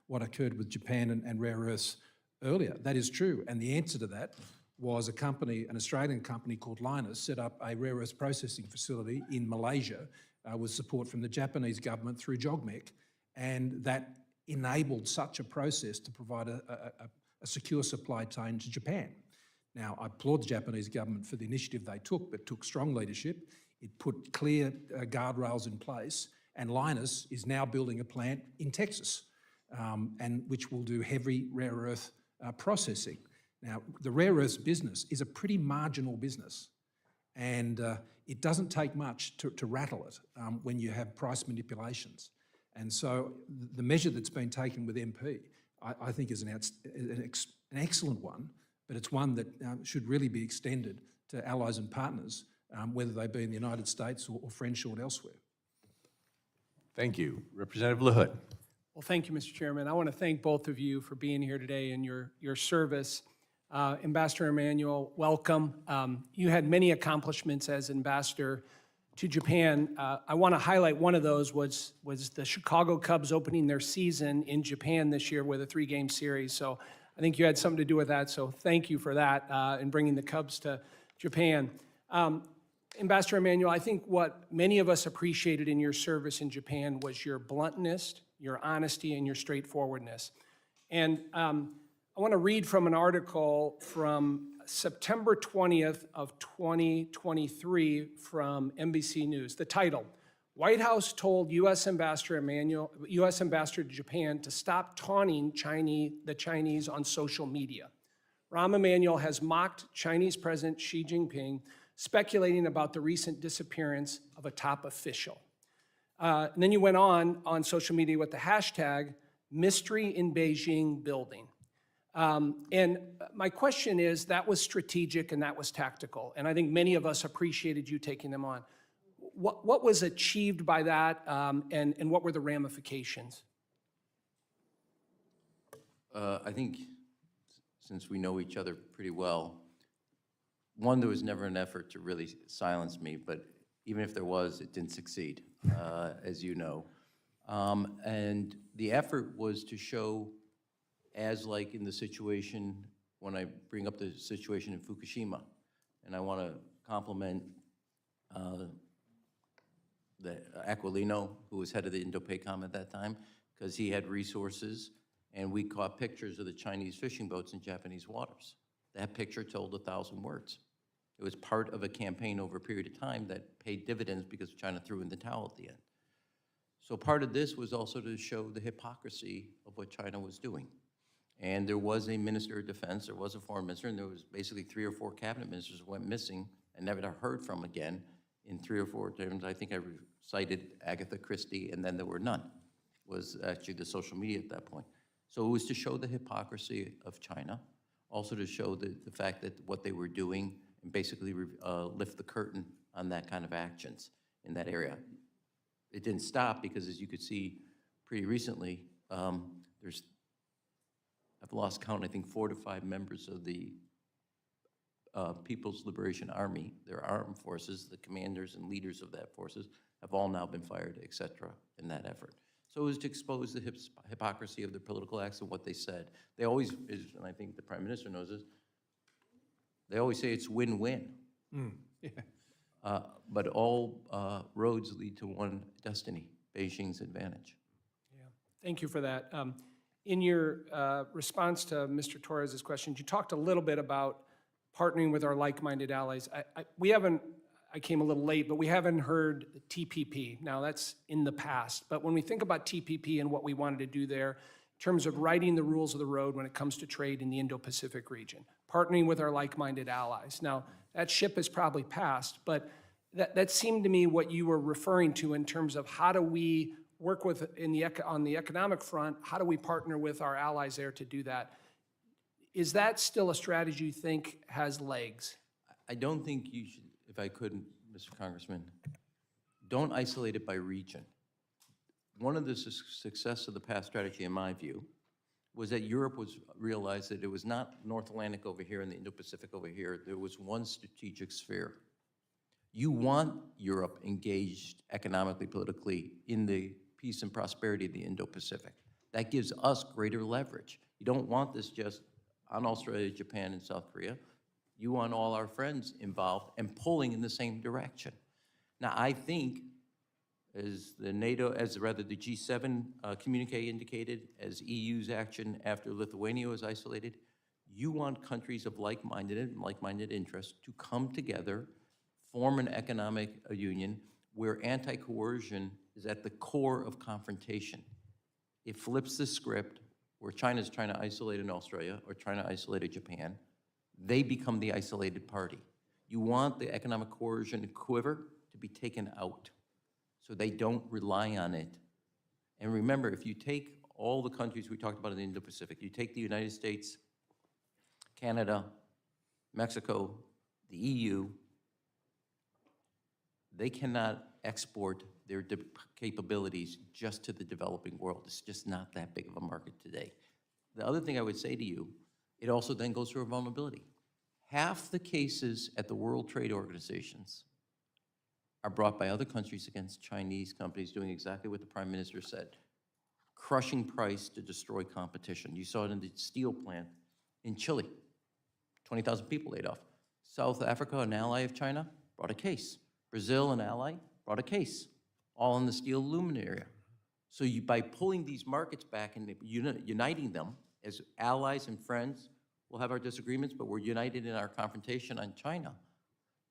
what occurred with Japan and rare earths earlier. That is true, and the answer to that was an Australian company called Lynas set up a rare earths processing facility in Malaysia with support from the Japanese government through JOGMEC, and that enabled such a process to provide a secure supply chain to Japan. Now, I applaud the Japanese government for the initiative they took, but took strong leadership. It put clear guardrails in place, and Lynas is now building a plant in Texas, and which will do heavy rare earth processing. Now, the rare earths business is a pretty marginal business, and it doesn't take much to rattle it when you have price manipulations. And so the measure that's been taken with MP, I think is an excellent one, but it's one that should really be extended to allies and partners, whether they be in the United States or French or elsewhere. Thank you. Representative LaHood. Well, thank you, Mr. Chairman. I want to thank both of you for being here today and your service. Ambassador Emanuel, welcome. You had many accomplishments as ambassador to Japan. I want to highlight one of those was the Chicago Cubs opening their season in Japan this year with a 3-game series. So I think you had something to do with that. So thank you for that and bringing the Cubs to Japan. Ambassador Emanuel, I think what many of us appreciated in your service in Japan was your bluntness, your honesty, and your straightforwardness. And I want to read from an article from September 20th of 2023 from NBC News. The title, White House told U.S. Ambassador to Japan to stop taunting the Chinese on social media. Rahm Emanuel has mocked Chinese President Xi Jinping, speculating about the recent disappearance of a top official. And then you went on social media with the hashtag mystery in Beijing building. And my question is, that was strategic and that was tactical. And I think many of us appreciated you taking them on. What was achieved by that and what were the ramifications? I think since we know each other pretty well, one, there was never an effort to really silence me, but even if there was, it didn't succeed, as you know. And the effort was to show, as like in the situation, when I bring up the situation in Fukushima, and I want to compliment the Aquilino, who was head of the Indo-PACOM at that time, because he had resources, and we caught pictures of the Chinese fishing boats in Japanese waters. That picture told 1,000 words. It was part of a campaign over a period of time that paid dividends because China threw in the towel at the end. So part of this was also to show the hypocrisy of what China was doing. And there was a minister of defense, there was a foreign minister, and there was basically 3 or 4 cabinet ministers who went missing and never heard from again in 3 or 4 terms. I think I cited Agatha Christie, and then there were none. Was actually the social media at that point. So it was to show the hypocrisy of China, also to show the fact that what they were doing and basically lift the curtain on that kind of actions in that area. It didn't stop because, as you could see pretty recently, I've lost count, I think 4 to 5 members of the People's Liberation Army, their armed forces, the commanders and leaders of that forces, have all now been fired, et cetera, in that effort. So it was to expose the hypocrisy of their political acts and what they said. They always, and I think the Prime Minister knows this, they always say it's win-win. Yeah. But all roads lead to one destiny, Beijing's advantage. Yeah, thank you for that. In your response to Mr. Torres's questions, you talked a little bit about partnering with our like-minded allies. I came a little late, but we haven't heard TPP. Now, that's in the past. But when we think about TPP and what we wanted to do there, in terms of writing the rules of the road when it comes to trade in the Indo-Pacific region, partnering with our like-minded allies. Now, that ship has probably passed, but that seemed to me what you were referring to in terms of how do we work with, on the economic front, how do we partner with our allies there to do that? Is that still a strategy you think has legs? I don't think you should, if I could, Mr. Congressman, don't isolate it by region. One of the success of the past strategy, in my view, was that Europe realized that it was not North Atlantic over here and the Indo-Pacific over here. There was one strategic sphere. You want Europe engaged economically, politically, in the peace and prosperity of the Indo-Pacific. That gives us greater leverage. You don't want this just on Australia, Japan, and South Korea. You want all our friends involved and pulling in the same direction. Now, I think, as the G7 communique indicated, as EU's action after Lithuania was isolated, you want countries of like-minded interests to come together, form an economic union where anti-coercion is at the core of confrontation. It flips the script where China's trying to isolate an Australia or trying to isolate a Japan. They become the isolated party. You want the economic coercion quiver to be taken out so they don't rely on it. And remember, if you take all the countries we talked about in the Indo-Pacific, you take the United States, Canada, Mexico, the EU, they cannot export their capabilities just to the developing world. It's just not that big of a market today. The other thing I would say to you, it also then goes through a vulnerability. Half the cases at the World Trade Organizations are brought by other countries against Chinese companies doing exactly what the Prime Minister said, crushing price to destroy competition. You saw it in the steel plant in Chile, 20,000 people laid off. South Africa, an ally of China, brought a case. Brazil, an ally, brought a case, all in the steel aluminum area. So by pulling these markets back and uniting them as allies and friends, we'll have our disagreements, but we're united in our confrontation on China.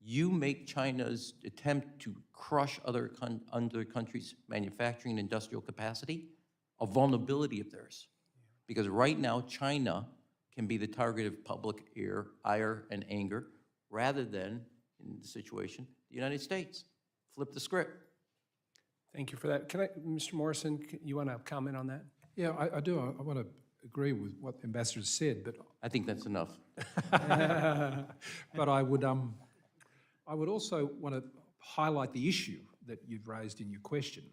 You make China's attempt to crush other countries' manufacturing and industrial capacity a vulnerability of theirs. Because right now, China can be the target of public ire and anger, rather than, in the situation, the United States. Flip the script. Thank you for that. Can I, Mr. Morrison, you want to comment on that? Yeah, I do. I want to agree with what the ambassador said, but I think that's enough. but I would also want to highlight the issue that you've raised in your question.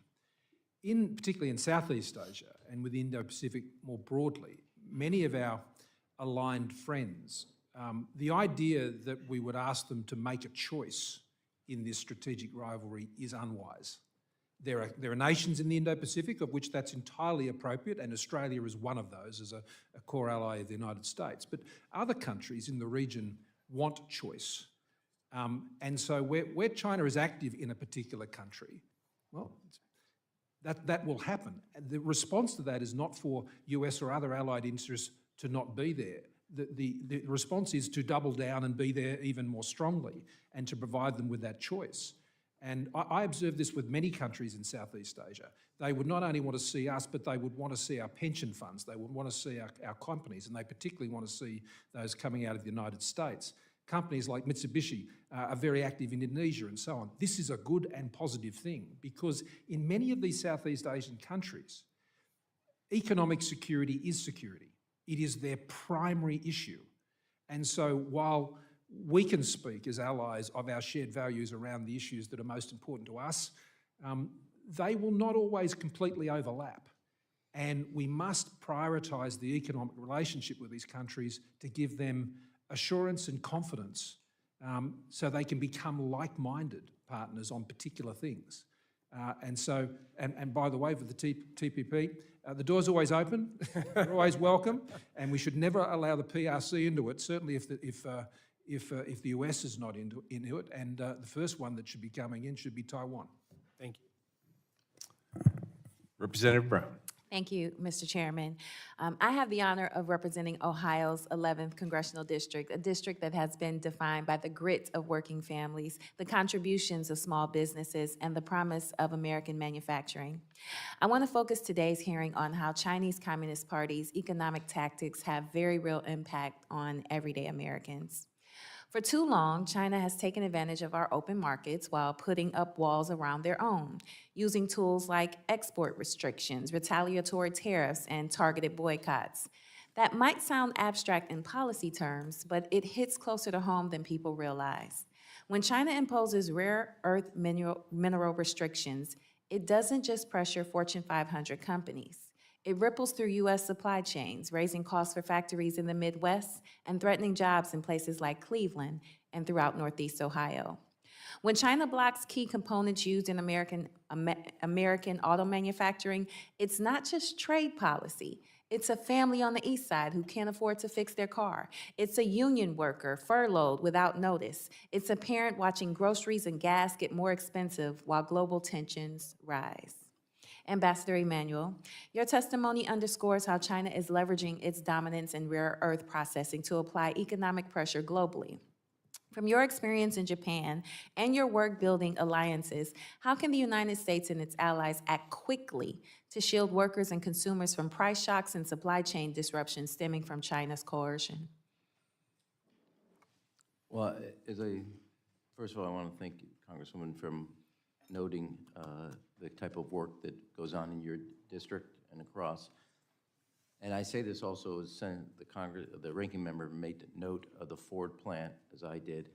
Particularly in Southeast Asia and with the Indo-Pacific more broadly, many of our aligned friends, the idea that we would ask them to make a choice in this strategic rivalry is unwise. There are nations in the Indo-Pacific of which that's entirely appropriate, and Australia is one of those as a core ally of the United States. But other countries in the region want choice. And so where China is active in a particular country, well, that will happen. And the response to that is not for US or other allied interests to not be there. The response is to double down and be there even more strongly and to provide them with that choice. And I observe this with many countries in Southeast Asia. They would not only want to see us, but they would want to see our pension funds. They would want to see our companies, and they particularly want to see those coming out of the United States. Companies like Mitsubishi are very active in Indonesia and so on. This is a good and positive thing because in many of these Southeast Asian countries, economic security is security. It is their primary issue. And so while we can speak as allies of our shared values around the issues that are most important to us, they will not always completely overlap. And we must prioritise the economic relationship with these countries to give them assurance and confidence so they can become like-minded partners on particular things. And by the way, for the TPP, the door's always open, they're always welcome, and we should never allow the PRC into it, certainly if the US is not into it, and the first one that should be coming in should be Taiwan. Thank you. Representative Brown. Thank you, Mr. Chairman. I have the honor of representing Ohio's 11th Congressional District, a district that has been defined by the grit of working families, the contributions of small businesses, and the promise of American manufacturing. I want to focus today's hearing on how Chinese Communist Party's economic tactics have very real impact on everyday Americans. For too long, China has taken advantage of our open markets while putting up walls around their own, using tools like export restrictions, retaliatory tariffs, and targeted boycotts. That might sound abstract in policy terms, but it hits closer to home than people realize. When China imposes rare earth mineral restrictions, it doesn't just pressure Fortune 500 companies. It ripples through U.S. supply chains, raising costs for factories in the Midwest and threatening jobs in places like Cleveland and throughout Northeast Ohio. When China blocks key components used in American auto manufacturing, it's not just trade policy. It's a family on the East Side who can't afford to fix their car. It's a union worker furloughed without notice. It's a parent watching groceries and gas get more expensive while global tensions rise. Ambassador Emanuel, your testimony underscores how China is leveraging its dominance in rare earth processing to apply economic pressure globally. From your experience in Japan and your work building alliances, how can the United States and its allies act quickly to shield workers and consumers from price shocks and supply chain disruptions stemming from China's coercion? Well, first of all, I want to thank you, Congresswoman, for noting the type of work that goes on in your district and across. And I say this also as the ranking member made note of the Ford plant, as I did.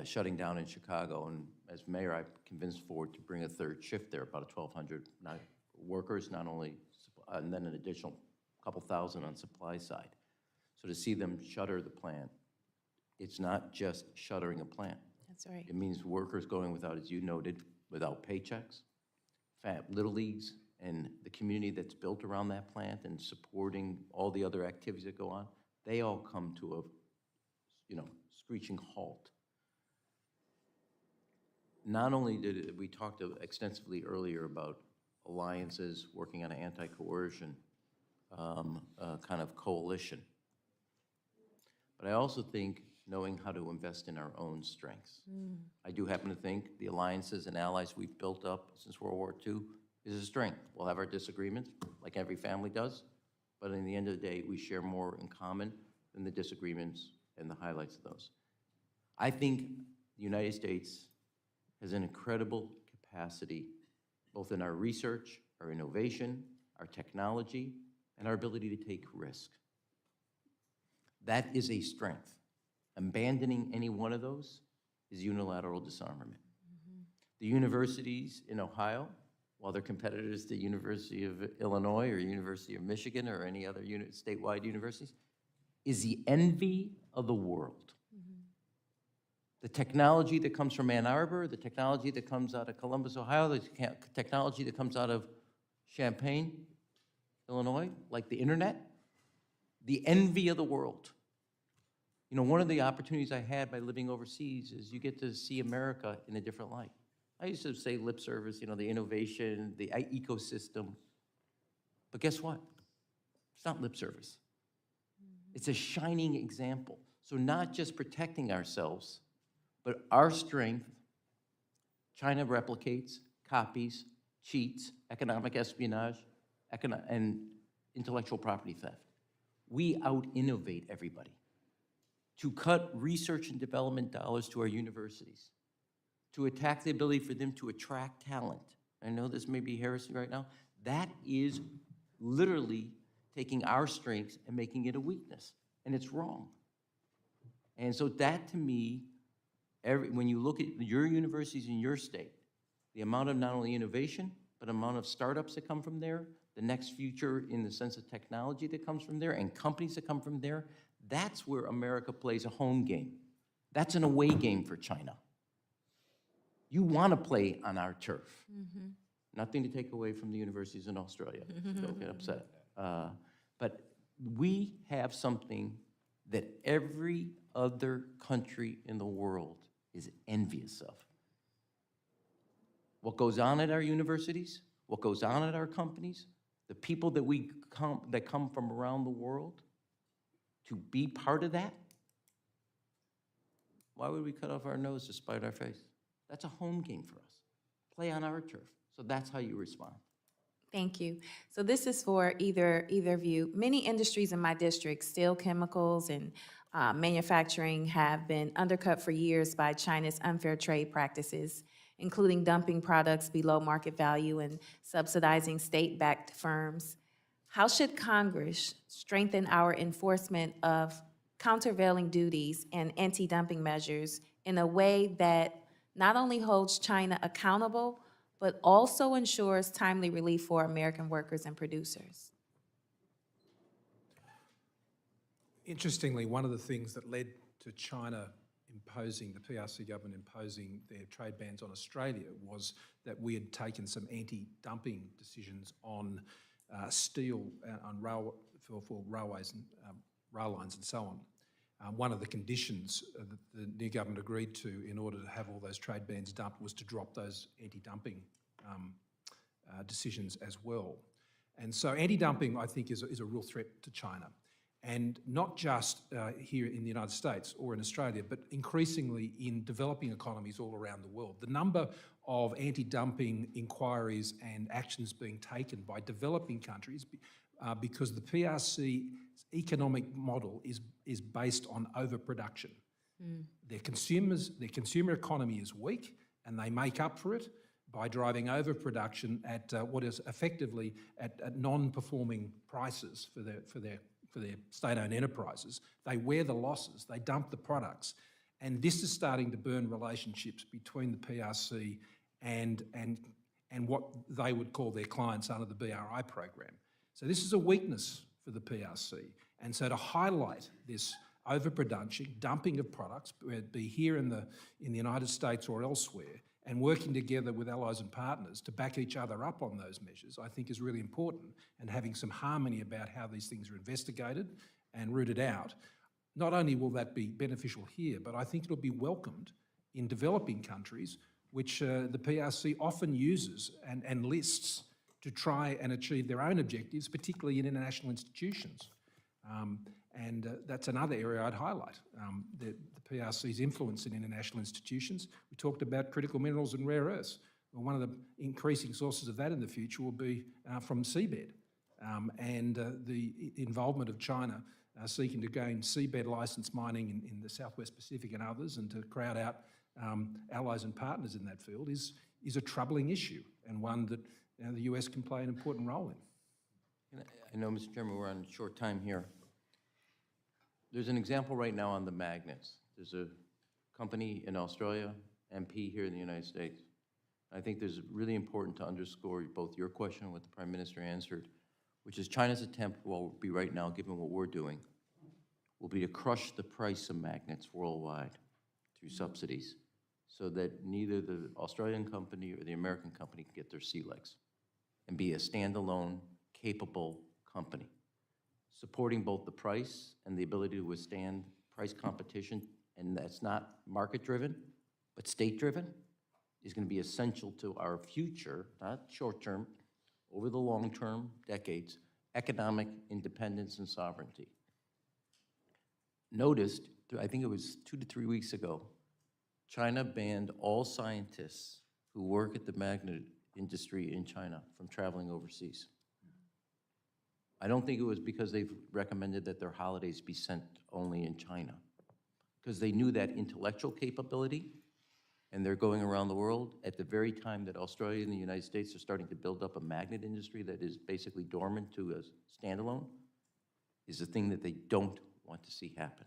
shutting down in Chicago. And as mayor, I convinced Ford to bring a third shift there, about 1,200 workers, not only, and then an additional couple thousand on supply side. So to see them shutter the plant, it's not just shuttering a plant. That's right. It means workers going without, as you noted, without paychecks, little leagues, and the community that's built around that plant and supporting all the other activities that go on, they all come to a, screeching halt. Not only did we talked extensively earlier about alliances, working on an anti-coercion kind of coalition, but I also think knowing how to invest in our own strengths. I do happen to think the alliances and allies we've built up since World War II is a strength. We'll have our disagreements, like every family does, but in the end of the day, we share more in common than the disagreements and the highlights of those. I think the United States has an incredible capacity, both in our research, our innovation, our technology, and our ability to take risk. That is a strength. Abandoning any one of those is unilateral disarmament. The universities in Ohio, while they're competitors to University of Illinois or University of Michigan or any other statewide universities, is the envy of the world. The technology that comes from Ann Arbor, the technology that comes out of Columbus, Ohio, the technology that comes out of Champaign, Illinois, like the internet, the envy of the world. One of the opportunities I had by living overseas is you get to see America in a different light. I used to say lip service, the innovation, the ecosystem. But guess what? It's not lip service. It's a shining example. So not just protecting ourselves, but our strength, China replicates, copies, cheats, economic espionage, and intellectual property theft. We out-innovate everybody. To cut research and development dollars to our universities, to attack the ability for them to attract talent. I know this may be heresy right now. That is literally taking our strengths and making it a weakness, and it's wrong. And so that, to me, when you look at your universities in your state, the amount of not only innovation, but amount of startups that come from there, the next future in the sense of technology that comes from there, and companies that come from there, that's where America plays a home game. That's an away game for China. You want to play on our turf. Nothing to take away from the universities in Australia. Don't get upset. But we have something that every other country in the world is envious of. What goes on at our universities, what goes on at our companies, the people that come from around the world, to be part of that, why would we cut off our nose to spite our face? That's a home game for us. Play on our turf. So that's how you respond. Thank you. So this is for either of you. Many industries in my district, steel, chemicals, and manufacturing, have been undercut for years by China's unfair trade practices, including dumping products below market value and subsidizing state-backed firms. How should Congress strengthen our enforcement of countervailing duties and anti-dumping measures in a way that not only holds China accountable, but also ensures timely relief for American workers and producers? Interestingly, one of the things that led to China imposing, the PRC government imposing their trade bans on Australia, was that we had taken some anti-dumping decisions on steel, on for railways and rail lines and so on. One of the conditions that the new government agreed to in order to have all those trade bans dumped was to drop those anti-dumping decisions as well. And so anti-dumping, I think, is a real threat to China. And not just here in the United States or in Australia, but increasingly in developing economies all around the world. The number of anti-dumping inquiries and actions being taken by developing countries because the PRC economic model is based on overproduction. Their consumer economy is weak, and they make up for it by driving overproduction at what is effectively at non-performing prices for their state-owned enterprises. They wear the losses, they dump the products, And this is starting to burn relationships between the PRC and what they would call their clients under the BRI program. So this is a weakness for the PRC. And so to highlight this overproduction, dumping of products, whether it be here in the United States or elsewhere, and working together with allies and partners to back each other up on those measures, I think is really important, and having some harmony about how these things are investigated and rooted out. Not only will that be beneficial here, but I think it'll be welcomed in developing countries, which the PRC often uses and lists to try and achieve their own objectives, particularly in international institutions. That's another area I'd highlight, the PRC's influence in international institutions. We talked about critical minerals and rare earths. Well, one of the increasing sources of that in the future will be from seabed. The involvement of China seeking to gain seabed license mining in the Southwest Pacific and others, and to crowd out allies and partners in that field is a troubling issue, and one that the US can play an important role in. I know, Mr. Chairman, we're on short time here. There's an example right now on the magnets. There's a company in Australia, MP here in the United States. I think there's really important to underscore both your question and what the Prime Minister answered, which is China's attempt, will be right now, given what we're doing, will be to crush the price of magnets worldwide through subsidies, so that neither the Australian company or the American company can get their sea legs and be a standalone, capable company, supporting both the price and the ability to withstand price competition, and that's not market-driven, but state-driven, is going to be essential to our future, not short-term, over the long-term, decades, economic independence and sovereignty. Noticed, I think it was 2 to 3 weeks ago, China banned all scientists who work at the magnet industry in China from traveling overseas. I don't think it was because they've recommended that their holidays be sent only in China, because they knew that intellectual capability, and they're going around the world at the very time that Australia and the United States are starting to build up a magnet industry that is basically dormant to a standalone, is the thing that they don't want to see happen.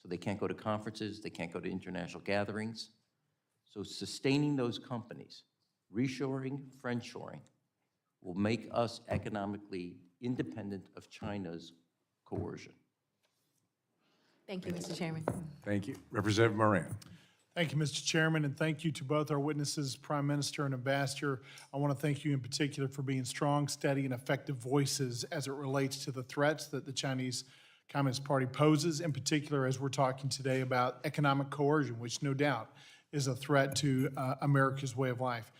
So they can't go to conferences, they can't go to international gatherings. So sustaining those companies, reshoring, friendshoring, will make us economically independent of China's coercion. Thank you, Mr. Chairman. Thank you. Representative Moran. Thank you, Mr. Chairman, and thank you to both our witnesses, Prime Minister and Ambassador. I want to thank you in particular for being strong, steady, and effective voices as it relates to the threats that the Chinese Communist Party poses, in particular as we're talking today about economic coercion, which no doubt is a threat to America's way of life.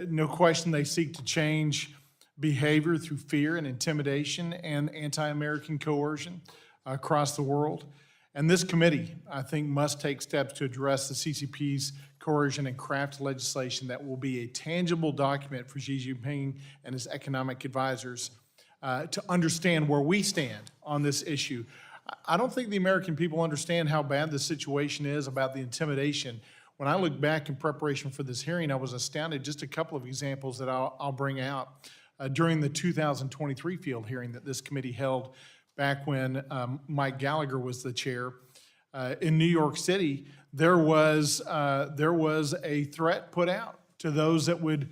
No question they seek to change behavior through fear and intimidation and anti-American coercion across the world. And this committee, I think, must take steps to address the CCP's coercion and craft legislation that will be a tangible document for Xi Jinping and his economic advisors to understand where we stand on this issue. I don't think the American people understand how bad the situation is about the intimidation. When I look back in preparation for this hearing, I was astounded. Just a couple of examples that I'll bring out. During the 2023 field hearing that this committee held back when Mike Gallagher was the chair, in New York City, there was a threat put out to those that would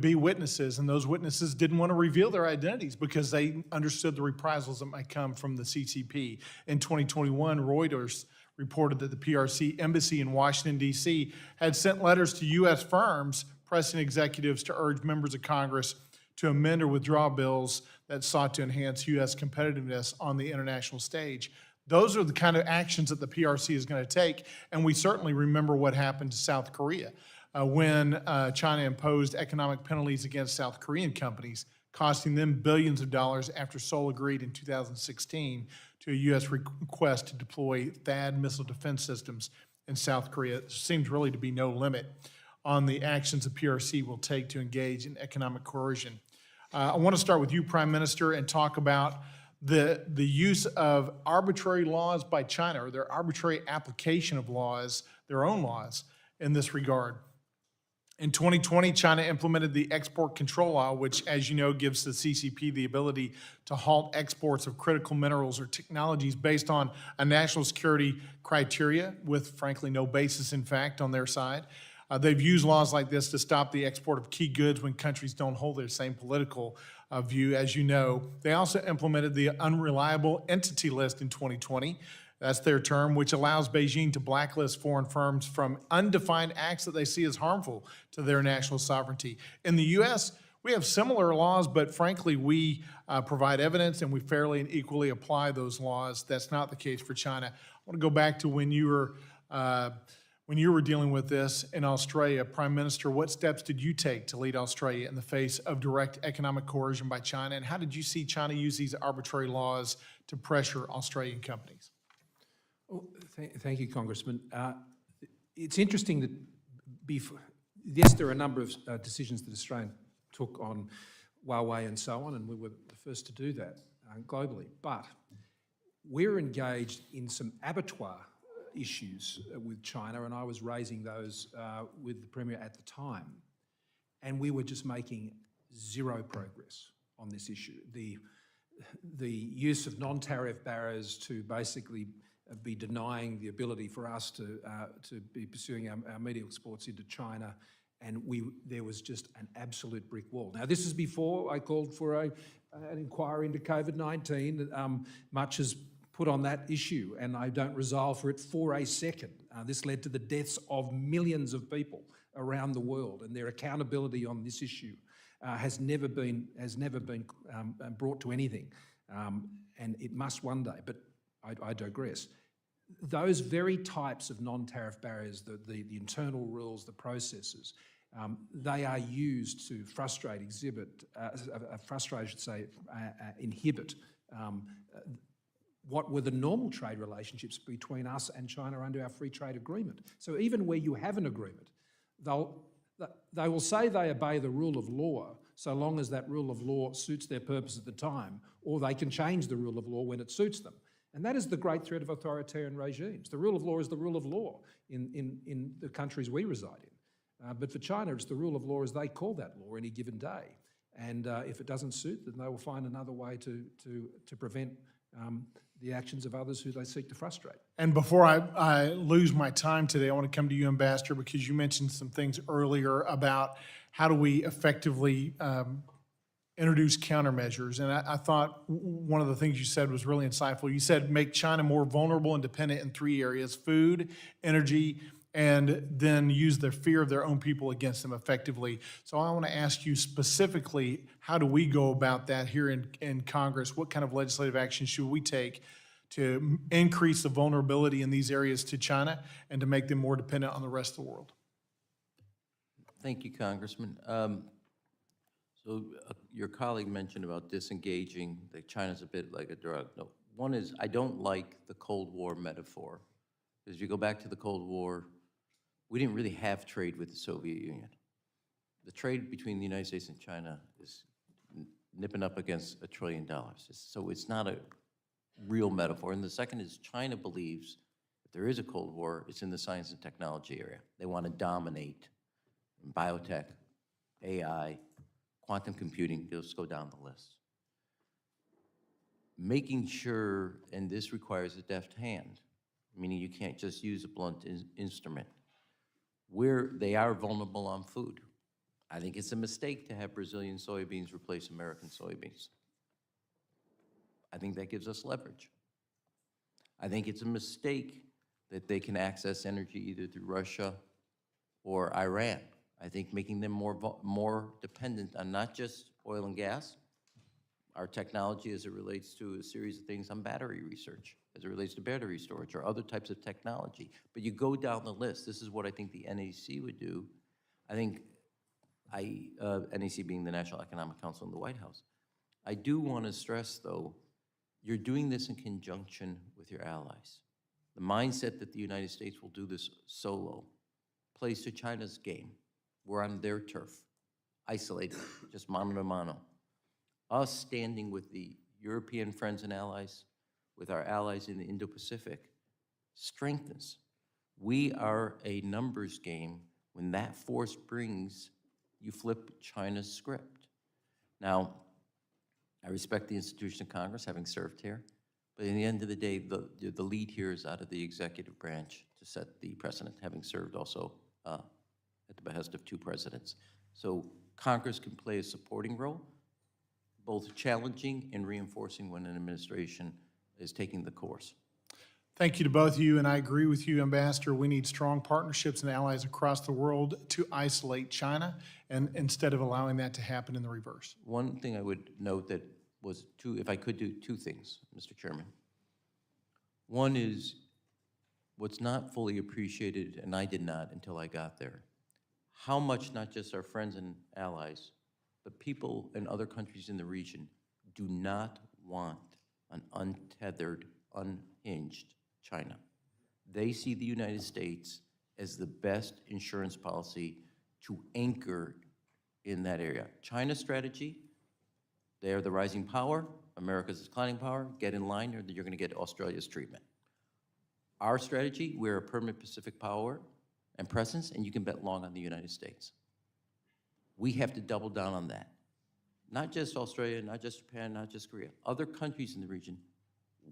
be witnesses, and those witnesses didn't want to reveal their identities because they understood the reprisals that might come from the CCP. In 2021, Reuters reported that the PRC embassy in Washington, D.C. had sent letters to U.S. firms pressing executives to urge members of Congress to amend or withdraw bills that sought to enhance U.S. competitiveness on the international stage. Those are the kind of actions that the PRC is going to take, and we certainly remember what happened to South Korea when China imposed economic penalties against South Korean companies, costing them billions of dollars after Seoul agreed in 2016 to a U.S. request to deploy THAAD missile defense systems in South Korea. There seems really to be no limit on the actions the PRC will take to engage in economic coercion. I want to start with you, Prime Minister, and talk about the use of arbitrary laws by China, or their arbitrary application of laws, their own laws, in this regard. In 2020, China implemented the Export Control Law, which, as you know, gives the CCP the ability to halt exports of critical minerals or technologies based on a national security criteria with, frankly, no basis in fact on their side. They've used laws like this to stop the export of key goods when countries don't hold their same political view, as you know. They also implemented the Unreliable Entity List in 2020. That's their term, which allows Beijing to blacklist foreign firms from undefined acts that they see as harmful to their national sovereignty. In the U.S., we have similar laws, but frankly, we provide evidence and we fairly and equally apply those laws. That's not the case for China. I want to go back to when you were dealing with this in Australia. Prime Minister, what steps did you take to lead Australia in the face of direct economic coercion by China, and how did you see China use these arbitrary laws to pressure Australian companies? Well, thank you, Congressman. It's interesting that yes, there are a number of decisions that Australia took on Huawei and so on, and we were the first to do that globally. But we're engaged in some abattoir issues with China, and I was raising those with the Premier at the time, and we were just making zero progress on this issue. The use of non-tariff barriers to basically be denying the ability for us to be pursuing our media exports into China, and there was just an absolute brick wall. Now, this is before I called for an inquiry into COVID-19. Much has put on that issue, and I don't resolve for it for a second. This led to the deaths of millions of people around the world, and their accountability on this issue has never been brought to anything, and it must one day. But I digress. Those very types of non-tariff barriers, the internal rules, the processes, they are used to inhibit what were the normal trade relationships between us and China under our free trade agreement. So even where you have an agreement, they will say they obey the rule of law so long as that rule of law suits their purpose at the time, or they can change the rule of law when it suits them. And that is the great threat of authoritarian regimes. The rule of law is the rule of law in the countries we reside in. But for China, it's the rule of law as they call that law any given day. And if it doesn't suit, then they will find another way to prevent the actions of others who they seek to frustrate. And before I lose my time today, I want to come to you, Ambassador, because you mentioned some things earlier about how do we effectively introduce countermeasures. And I thought one of the things you said was really insightful. You said make China more vulnerable and dependent in 3 areas: food, energy, and then use the fear of their own people against them effectively. So I want to ask you specifically, how do we go about that here in Congress? What kind of legislative action should we take to increase the vulnerability in these areas to China and to make them more dependent on the rest of the world? Thank you, Congressman. Your colleague mentioned about disengaging, that China's a bit like a drug. No, one is, I don't like the Cold War metaphor. Because if you go back to the Cold War, we didn't really have trade with the Soviet Union. The trade between the United States and China is nipping up against $1 trillion. So it's not a real metaphor. And the second is, China believes if there is a Cold War, it's in the science and technology area. They want to dominate in biotech, AI, quantum computing, just go down the list. Making sure, and this requires a deft hand, meaning you can't just use a blunt instrument, where they are vulnerable on food. I think it's a mistake to have Brazilian soybeans replace American soybeans. I think that gives us leverage. I think it's a mistake that they can access energy either through Russia or Iran. I think making them more dependent on not just oil and gas, our technology as it relates to a series of things on battery research, as it relates to battery storage or other types of technology. But you go down the list. This is what I think the NEC would do. I think NEC being the National Economic Council in the White House. I do want to stress, though, you're doing this in conjunction with your allies. The mindset that the United States will do this solo plays to China's game. We're on their turf, isolated, just mano a mano. Us standing with the European friends and allies, with our allies in the Indo-Pacific, strengthens. We are a numbers game When that force brings, you flip China's script. Now, I respect the institution of Congress, having served here, but in the end of the day, the lead here is out of the executive branch to set the precedent, having served also at the behest of 2 presidents. So Congress can play a supporting role, both challenging and reinforcing when an administration is taking the course. Thank you to both of you, and I agree with you, Ambassador. We need strong partnerships and allies across the world to isolate China, and instead of allowing that to happen in the reverse. One thing I would note that was if I could do 2 things, Mr. Chairman. One is what's not fully appreciated, and I did not until I got there, how much not just our friends and allies, but people in other countries in the region do not want an untethered, unhinged China. They see the United States as the best insurance policy to anchor in that area. China's strategy, they are the rising power, America's declining power, get in line or you're gonna get Australia's treatment. Our strategy, we're a permanent Pacific power and presence, and you can bet long on the United States. We have to double down on that. Not just Australia, not just Japan, not just Korea. Other countries in the region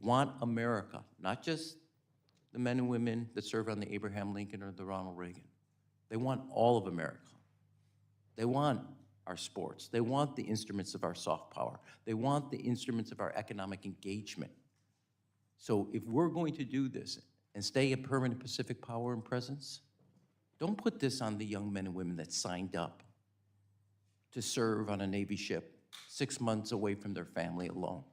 want America, not just the men and women that served on the Abraham Lincoln or the Ronald Reagan. They want all of America. They want our sports. They want the instruments of our soft power. They want the instruments of our economic engagement. So if we're going to do this and stay a permanent Pacific power and presence, don't put this on the young men and women that signed up to serve on a Navy ship 6 months away from their family alone.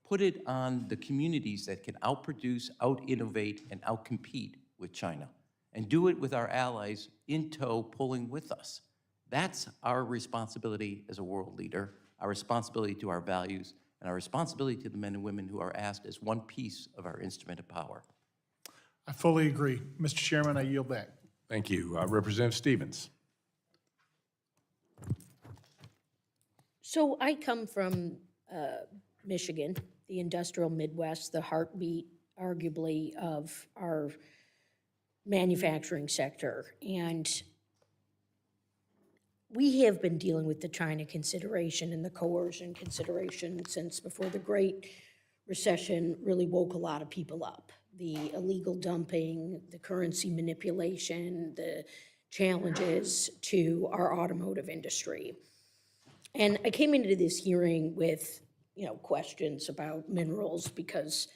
Put it on the communities that can outproduce, out-innovate, and out-compete with China, and do it with our allies in tow, pulling with us. That's our responsibility as a world leader, our responsibility to our values, and our responsibility to the men and women who are asked as one piece of our instrument of power. I fully agree. Mr. Chairman, I yield back. Thank you. Representative Stevens. So I come from Michigan, the industrial Midwest, the heartbeat, arguably, of our manufacturing sector. And we have been dealing with the China consideration and the coercion consideration since before the Great Recession really woke a lot of people up. The illegal dumping, the currency manipulation, the challenges to our automotive industry. And I came into this hearing with, questions about minerals because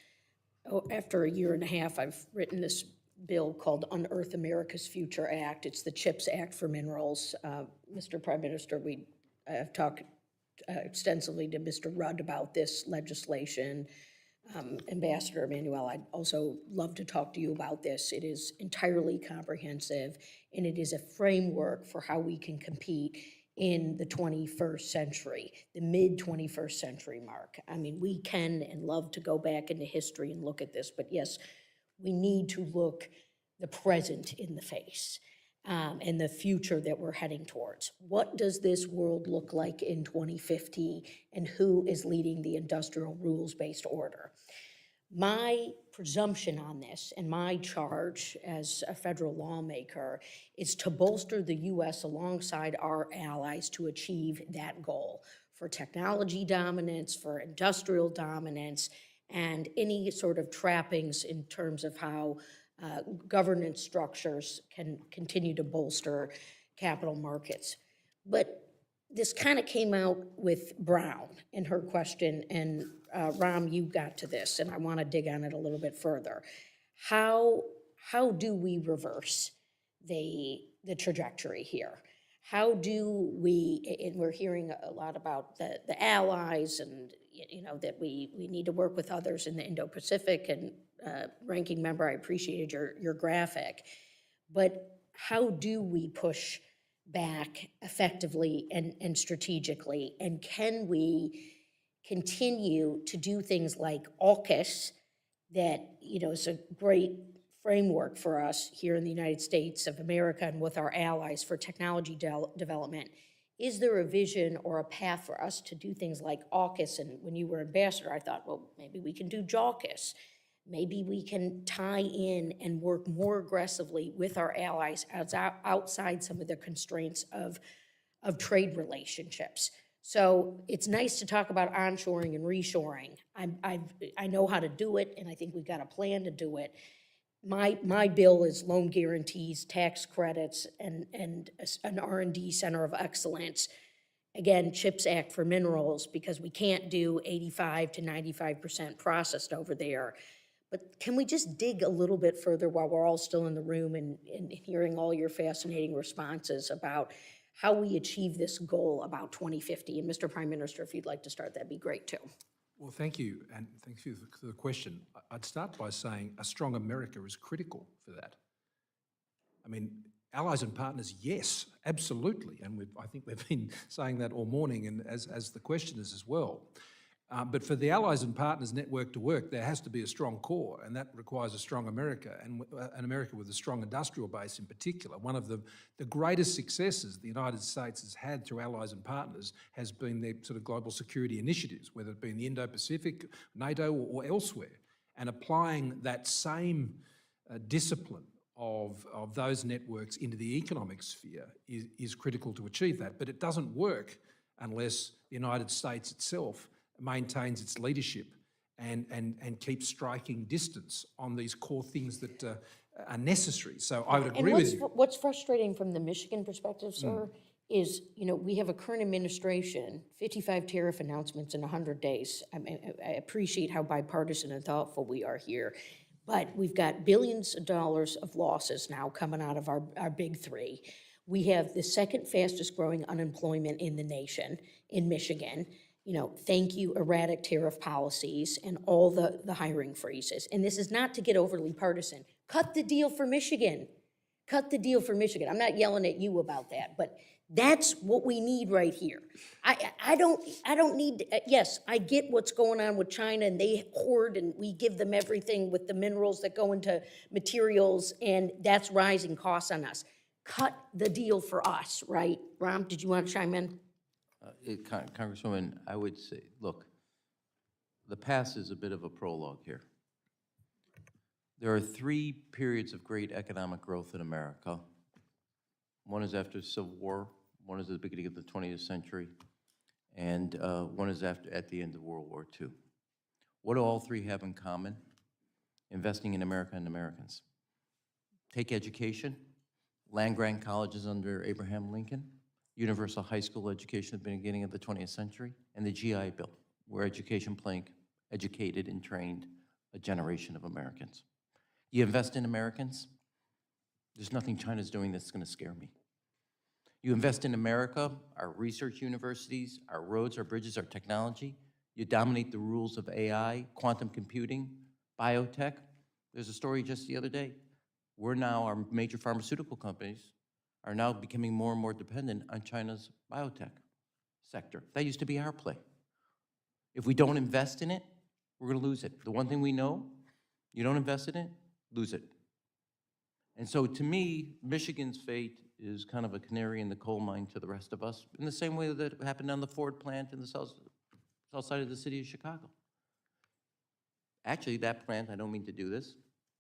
after a year and a half, I've written this bill called Unearth America's Future Act. It's the CHIPS Act for minerals. Mr. Prime Minister, I've talked extensively to Mr. Rudd about this legislation. Ambassador Emanuel, I'd also love to talk to you about this. It is entirely comprehensive, and it is a framework for how we can compete in the 21st century, the mid-21st century mark. I mean, we can and love to go back into history and look at this, but yes, we need to look the present in the face and the future that we're heading towards. What does this world look like in 2050, and who is leading the industrial rules-based order? My presumption on this and my charge as a federal lawmaker is to bolster the U.S. alongside our allies to achieve that goal for technology dominance, for industrial dominance, and any sort of trappings in terms of how governance structures can continue to bolster capital markets. But this kind of came out with Brown in her question, and Rahm, you got to this, and I want to dig on it a little bit further. How do we reverse the trajectory here? How do we, and we're hearing a lot about the allies and that we need to work with others in the Indo-Pacific, and Ranking Member, I appreciated your graphic, but how do we push back effectively and strategically, and can we continue to do things like AUKUS that is a great framework for us here in the United States of America and with our allies for technology development? Is there a vision or a path for us to do things like AUKUS? And when you were ambassador, I thought, well, maybe we can do JAUKUS. maybe we can tie in and work more aggressively with our allies outside some of the constraints of trade relationships. So it's nice to talk about onshoring and reshoring. I know how to do it, and I think we've got a plan to do it. My bill is loan guarantees, tax credits, and an R&D center of excellence. Again, CHIPS Act for minerals, because we can't do 85 to 95% processed over there. But can we just dig a little bit further while we're all still in the room and hearing all your fascinating responses about how we achieve this goal about 2050? And Mr. Prime Minister, if you'd like to start, that'd be great too. Well, thank you, and thank you for the question. I'd start by saying a strong America is critical for that. I mean, allies and partners, yes, absolutely, and I think we've been saying that all morning, and as the questioners as well. But for the allies and partners network to work, there has to be a strong core, and that requires a strong America, and an America with a strong industrial base in particular. One of the greatest successes the United States has had through allies and partners has been their sort of global security initiatives, whether it be in the Indo-Pacific, NATO, or elsewhere, and applying that same discipline of those networks into the economic sphere is critical to achieve that. But it doesn't work unless the United States itself maintains its leadership and keeps striking distance on these core things that are necessary. So I would agree with you. What's frustrating from the Michigan perspective, sir, is, we have a current administration, 55 tariff announcements in 100 days. I appreciate how bipartisan and thoughtful we are here, but we've got billions of dollars of losses now coming out of our big three. We have the second fastest growing unemployment in the nation in Michigan. Thank you, erratic tariff policies and all the hiring freezes. And this is not to get overly partisan. Cut the deal for Michigan. Cut the deal for Michigan. I'm not yelling at you about that, but that's what we need right here. I don't need, yes, I get what's going on with China, and they hoard and we give them everything with the minerals that go into materials, and that's rising costs on us. Cut the deal for us, right? Rahm, did you want to chime in? Congresswoman, I would say, look, the past is a bit of a prologue here. There are 3 periods of great economic growth in America. One is after the Civil War, one is at the beginning of the 20th century, and one is at the end of World War II. What do all 3 have in common? Investing in America and Americans. Take education, land-grant colleges under Abraham Lincoln, universal high school education at the beginning of the 20th century, and the GI Bill, where education educated and trained a generation of Americans. You invest in Americans, there's nothing China's doing that's going to scare me. You invest in America, our research universities, our roads, our bridges, our technology. You dominate the rules of AI, quantum computing, biotech. There's a story just the other day. Our major pharmaceutical companies are now becoming more and more dependent on China's biotech sector. That used to be our play. If we don't invest in it, we're going to lose it. The one thing we know, you don't invest in it, lose it. And so to me, Michigan's fate is kind of a canary in the coal mine to the rest of us, in the same way that it happened on the Ford plant in the south side of the city of Chicago. Actually, that plant, I don't mean to do this,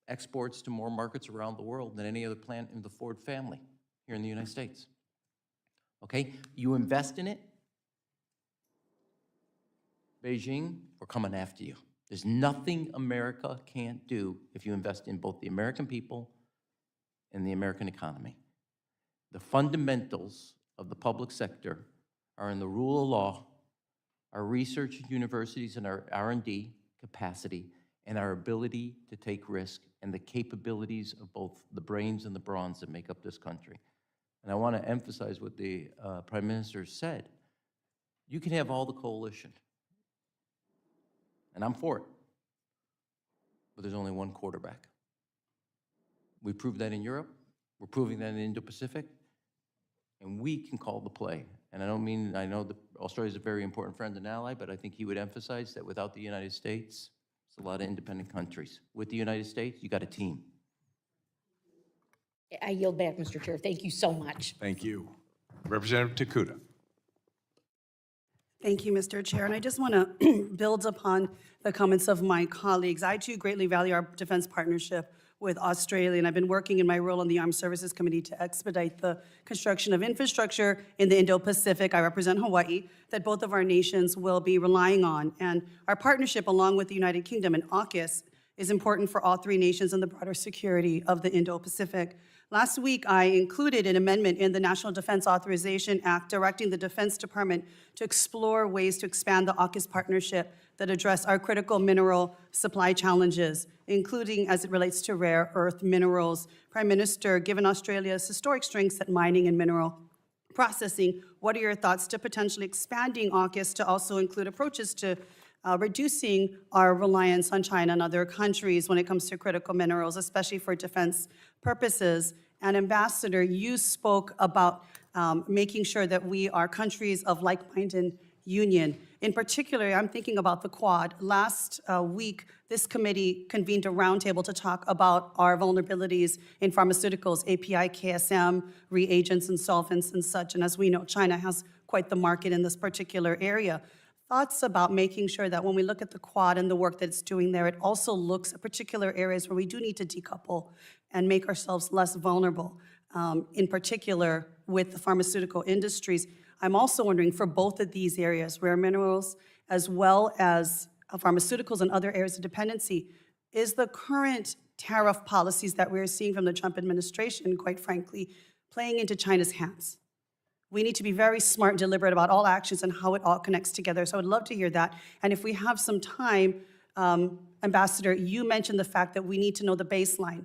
exports to more markets around the world than any other plant in the Ford family here in the United States. Okay, you invest in it, Beijing, we're coming after you. There's nothing America can't do if you invest in both the American people and the American economy. The fundamentals of the public sector are in the rule of law, our research universities and our R&D capacity, and our ability to take risk, and the capabilities of both the brains and the brawns that make up this country. And I want to emphasize what the Prime Minister said. You can have all the coalition, and I'm for it, but there's only one quarterback. We proved that in Europe, we're proving that in the Indo-Pacific, and we can call the play. And I know that Australia is a very important friend and ally, but I think he would emphasize that without the United States, it's a lot of independent countries. With the United States, you got a team. I yield back, Mr. Chair. Thank you so much. Thank you. Representative Takuda. Thank you, Mr. Chair. And I just want to build upon the comments of my colleagues. I too greatly value our defense partnership with Australia, and I've been working in my role on the Armed Services Committee to expedite the construction of infrastructure in the Indo-Pacific. I represent Hawaii, that both of our nations will be relying on. And our partnership, along with the United Kingdom and AUKUS, is important for all three nations and the broader security of the Indo-Pacific. Last week, I included an amendment in the National Defense Authorization Act directing the Defense Department to explore ways to expand the AUKUS partnership that address our critical mineral supply challenges, including as it relates to rare earth minerals. Prime Minister, given Australia's historic strengths at mining and mineral processing, what are your thoughts to potentially expanding AUKUS to also include approaches to reducing our reliance on China and other countries when it comes to critical minerals, especially for defense purposes? And Ambassador, you spoke about making sure that we are countries of like-minded union. In particular, I'm thinking about the Quad. Last week, this committee convened a roundtable to talk about our vulnerabilities in pharmaceuticals, API, KSM, reagents and solvents and such. And as we know, China has quite the market in this particular area. Thoughts about making sure that when we look at the Quad and the work that it's doing there, it also looks at particular areas where we do need to decouple and make ourselves less vulnerable, in particular with the pharmaceutical industries. I'm also wondering for both of these areas, rare minerals as well as pharmaceuticals and other areas of dependency, is the current tariff policies that we're seeing from the Trump administration, quite frankly, playing into China's hands? We need to be very smart and deliberate about all actions and how it all connects together. So I would love to hear that. And if we have some time, Ambassador, you mentioned the fact that we need to know the baseline.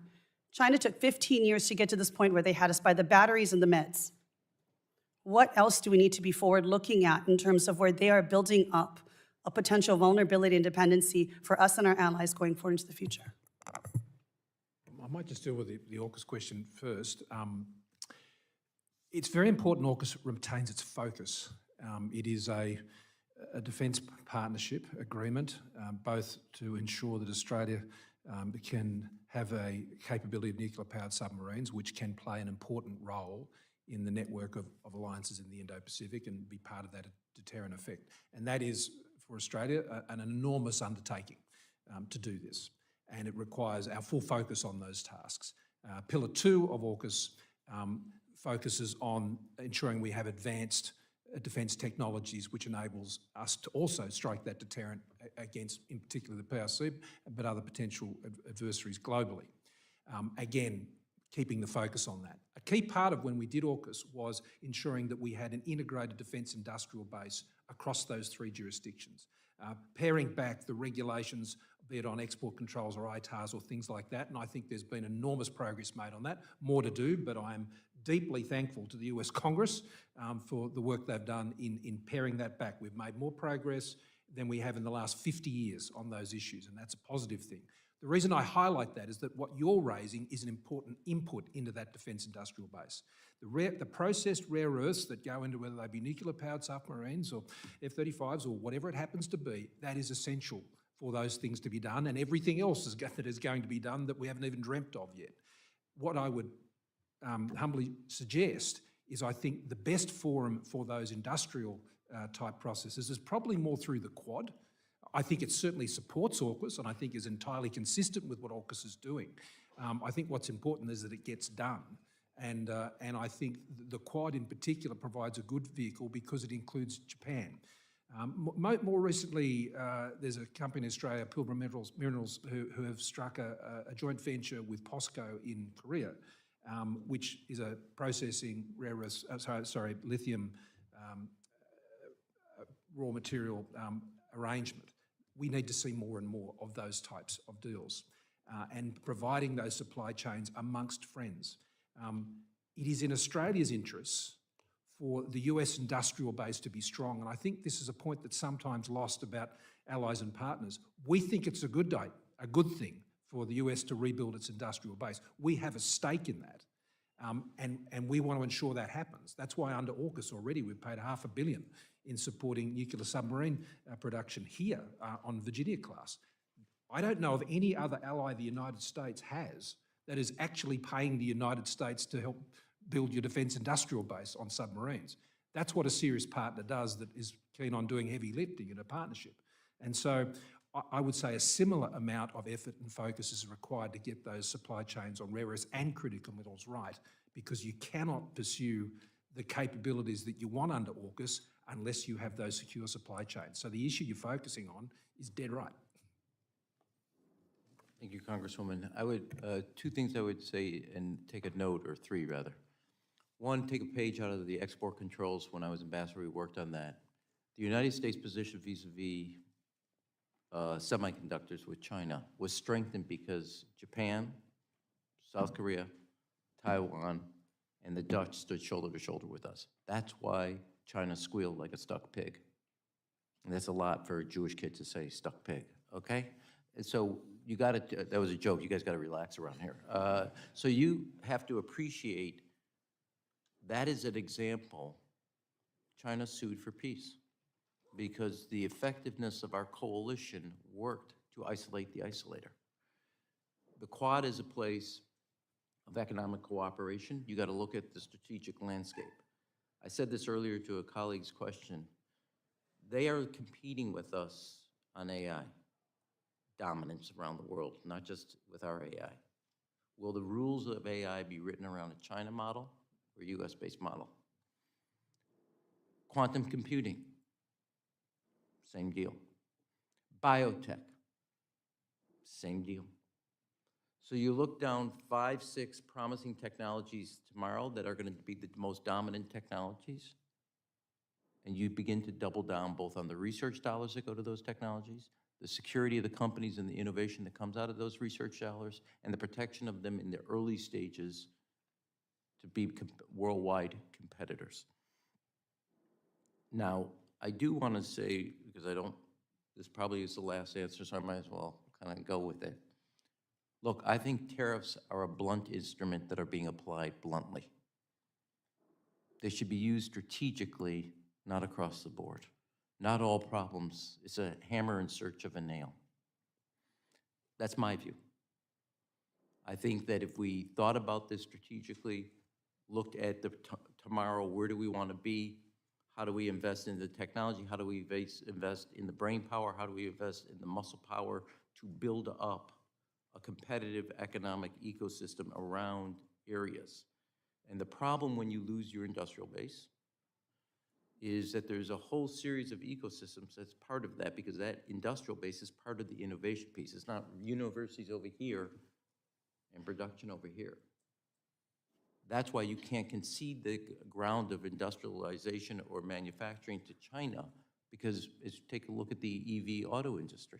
China took 15 years to get to this point where they had us by the batteries and the meds. What else do we need to be forward looking at in terms of where they are building up a potential vulnerability and dependency for us and our allies going forward into the future? I might just deal with the AUKUS question first. It's very important AUKUS retains its focus. It is a defence partnership agreement, both to ensure that Australia can have a capability of nuclear-powered submarines, which can play an important role in the network of alliances in the Indo-Pacific and be part of that deterrent effect. And that is, for Australia, an enormous undertaking to do this. And it requires our full focus on those tasks. Pillar 2 of AUKUS focuses on ensuring we have advanced defence technologies, which enables us to also strike that deterrent against, in particular, the PRC, but other potential adversaries globally. Again, keeping the focus on that. A key part of when we did AUKUS was ensuring that we had an integrated defence industrial base across those three jurisdictions, paring back the regulations, be it on export controls or ITARs or things like that, and I think there's been enormous progress made on that. More to do, but I'm deeply thankful to the US Congress for the work they've done in paring that back. We've made more progress than we have in the last 50 years on those issues, and that's a positive thing. The reason I highlight that is that what you're raising is an important input into that defence industrial base. The processed rare earths that go into whether they be nuclear-powered submarines or F-35s or whatever it happens to be, that is essential for those things to be done, and everything else that is going to be done that we haven't even dreamt of yet. What I would humbly suggest is I think the best forum for those industrial type processes is probably more through the Quad. I think it certainly supports AUKUS and I think is entirely consistent with what AUKUS is doing. I think what's important is that it gets done. And I think the Quad in particular provides a good vehicle because it includes Japan. More recently, there's a company in Australia, Pilbara Minerals, who have struck a joint venture with POSCO in Korea, which is a processing rare earths, lithium raw material arrangement. We need to see more and more of those types of deals and providing those supply chains amongst friends. It is in Australia's interests for the US industrial base to be strong, and I think this is a point that's sometimes lost about allies and partners. We think it's a good thing for the US to rebuild its industrial base. We have a stake in that, and we want to ensure that happens. That's why under AUKUS already we've paid $500 million in supporting nuclear submarine production here on Virginia class. I don't know of any other ally the United States has that is actually paying the United States to help build your defence industrial base on submarines. That's what a serious partner does that is keen on doing heavy lifting in a partnership. And so I would say a similar amount of effort and focus is required to get those supply chains on rare earths and critical metals right, because you cannot pursue the capabilities that you want under AUKUS unless you have those secure supply chains. So the issue you're focusing on is dead right. Thank you, Congresswoman. I would, two things I would say and take a note, or three rather. One, take a page out of the export controls. When I was ambassador, we worked on that. The United States position vis-a-vis semiconductors with China was strengthened because Japan, South Korea, Taiwan, and the Dutch stood shoulder to shoulder with us. That's why China squealed like a stuck pig. And that's a lot for a Jewish kid to say, stuck pig, okay? And so you gotta, that was a joke, you guys gotta relax around here. So you have to appreciate that is an example. China sued for peace because the effectiveness of our coalition worked to isolate the isolator. The Quad is a place of economic cooperation. You got to look at the strategic landscape. I said this earlier to a colleague's question. They are competing with us on AI dominance around the world, not just with our AI. Will the rules of AI be written around a China model or US-based model? Quantum computing, same deal. Biotech, same deal. So you look down 5, 6 promising technologies tomorrow that are going to be the most dominant technologies, and you begin to double down both on the research dollars that go to those technologies, the security of the companies and the innovation that comes out of those research dollars, and the protection of them in the early stages to be worldwide competitors. Now, I do want to say, because this probably is the last answer, so I might as well kind of go with it. Look, I think tariffs are a blunt instrument that are being applied bluntly. They should be used strategically, not across the board. Not all problems. It's a hammer in search of a nail. That's my view. I think that if we thought about this strategically, looked at tomorrow, where do we want to be? How do we invest in the technology? How do we invest in the brain power? How do we invest in the muscle power to build up a competitive economic ecosystem around areas? And the problem when you lose your industrial base is that there's a whole series of ecosystems that's part of that, because that industrial base is part of the innovation piece. It's not universities over here and production over here. That's why you can't concede the ground of industrialization or manufacturing to China, because take a look at the EV auto industry.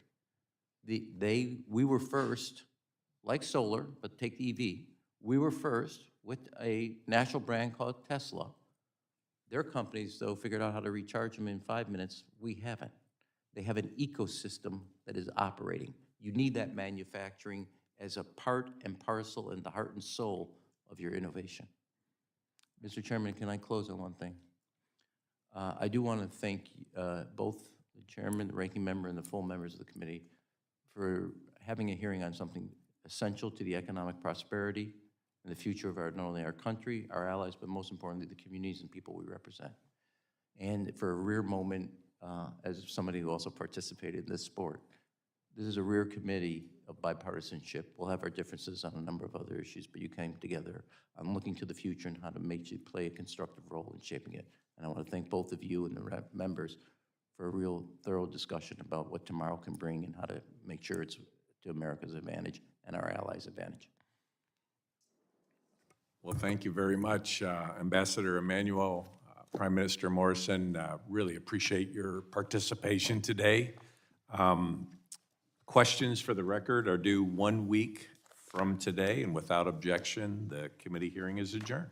We were first, like solar, but take the EV, we were first with a national brand called Tesla. Their companies, though, figured out how to recharge them in 5 minutes. We haven't. They have an ecosystem that is operating. You need that manufacturing as a part and parcel in the heart and soul of your innovation. Mr. Chairman, can I close on one thing? I do want to thank both the chairman, the ranking member, and the full members of the committee for having a hearing on something essential to the economic prosperity and the future of not only our country, our allies, but most importantly, the communities and people we represent. And for a rare moment, as somebody who also participated in this sport, this is a rare committee of bipartisanship. We'll have our differences on a number of other issues, but you came together on looking to the future and how to make you play a constructive role in shaping it. And I want to thank both of you and the members for a real thorough discussion about what tomorrow can bring and how to make sure it's to America's advantage and our allies' advantage. Well, thank you very much, Ambassador Emanuel, Prime Minister Morrison. Really appreciate your participation today. Questions for the record are due 1 week from today, and without objection, the committee hearing is adjourned.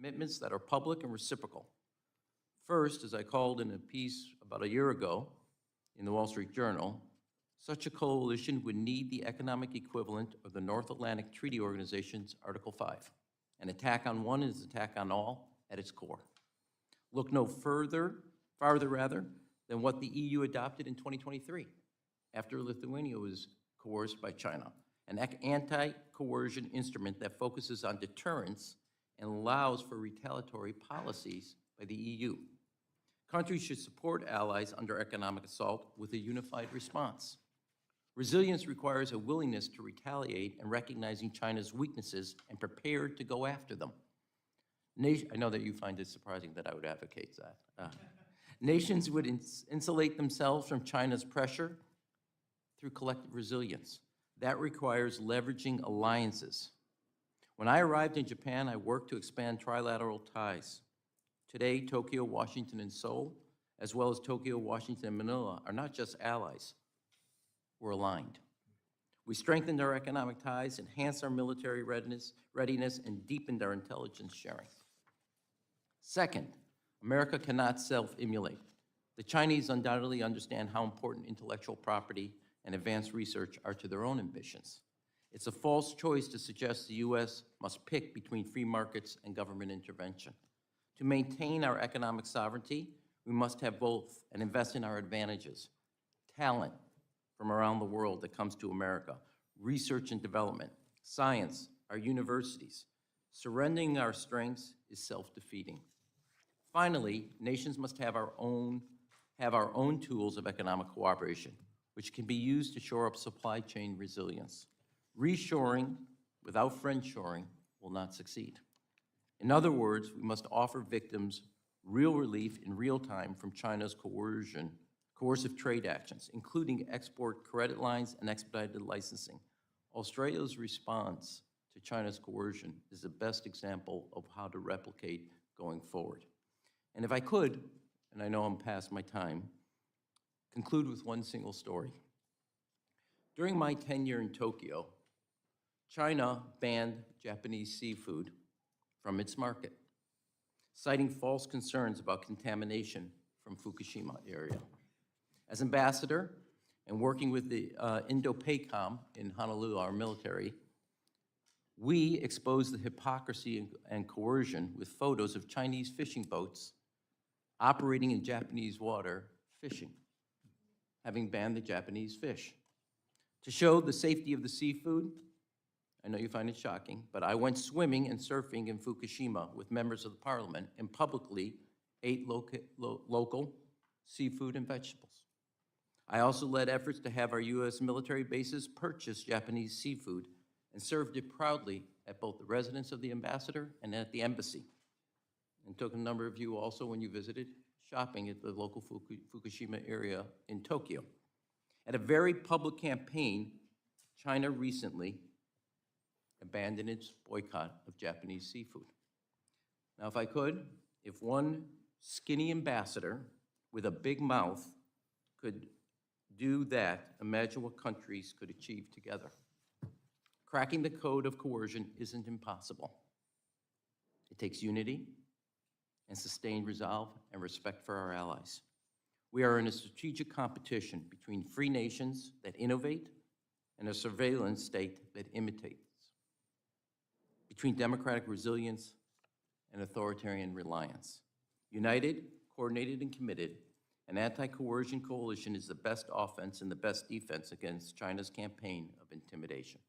commitments that are public and reciprocal. First, as I called in a piece about a year ago in the Wall Street Journal, such a coalition would need the economic equivalent of the North Atlantic Treaty Organization's Article 5. An attack on one is an attack on all at its core. Look no farther than what the EU adopted in 2023, after Lithuania was coerced by China, an anti-coercion instrument that focuses on deterrence and allows for retaliatory policies by the EU. Countries should support allies under economic assault with a unified response. Resilience requires a willingness to retaliate and recognizing China's weaknesses and prepared to go after them. I know that you find it surprising that I would advocate that. Nations would insulate themselves from China's pressure through collective resilience. That requires leveraging alliances. When I arrived in Japan, I worked to expand trilateral ties. Today, Tokyo, Washington, and Seoul, as well as Tokyo, Washington, and Manila, are not just allies. We're aligned. We strengthened our economic ties, enhanced our military readiness, and deepened our intelligence sharing. Second, America cannot self-immolate. The Chinese undoubtedly understand how important intellectual property and advanced research are to their own ambitions. It's a false choice to suggest the U.S. must pick between free markets and government intervention. To maintain our economic sovereignty, we must have both and invest in our advantages. Talent from around the world that comes to America, research and development, science, our universities. Surrendering our strengths is self-defeating. Finally, nations must have our own tools of economic cooperation, which can be used to shore up supply chain resilience. Reshoring without friendshoring will not succeed. In other words, we must offer victims real relief in real time from China's coercive trade actions, including export credit lines and expedited licensing. Australia's response to China's coercion is the best example of how to replicate going forward. And if I could, and I know I'm past my time, conclude with one single story. During my tenure in Tokyo, China banned Japanese seafood from its market, citing false concerns about contamination from Fukushima area. As ambassador and working with the Indo-PACOM in Honolulu, our military, we exposed the hypocrisy and coercion with photos of Chinese fishing boats operating in Japanese water fishing, having banned the Japanese fish. To show the safety of the seafood, I know you find it shocking, but I went swimming and surfing in Fukushima with members of the parliament and publicly ate local seafood and vegetables. I also led efforts to have our U.S. military bases purchase Japanese seafood and served it proudly at both the residence of the ambassador and at the embassy. And took a number of you also when you visited shopping at the local Fukushima area in Tokyo. At a very public campaign, China recently abandoned its boycott of Japanese seafood. Now, if I could, if one skinny ambassador with a big mouth could do that, imagine what countries could achieve together. Cracking the code of coercion isn't impossible. It takes unity and sustained resolve and respect for our allies. We are in a strategic competition between free nations that innovate and a surveillance state that imitates, between democratic resilience and authoritarian reliance. United, coordinated, and committed, an anti-coercion coalition is the best offense and the best defense against China's campaign of intimidation.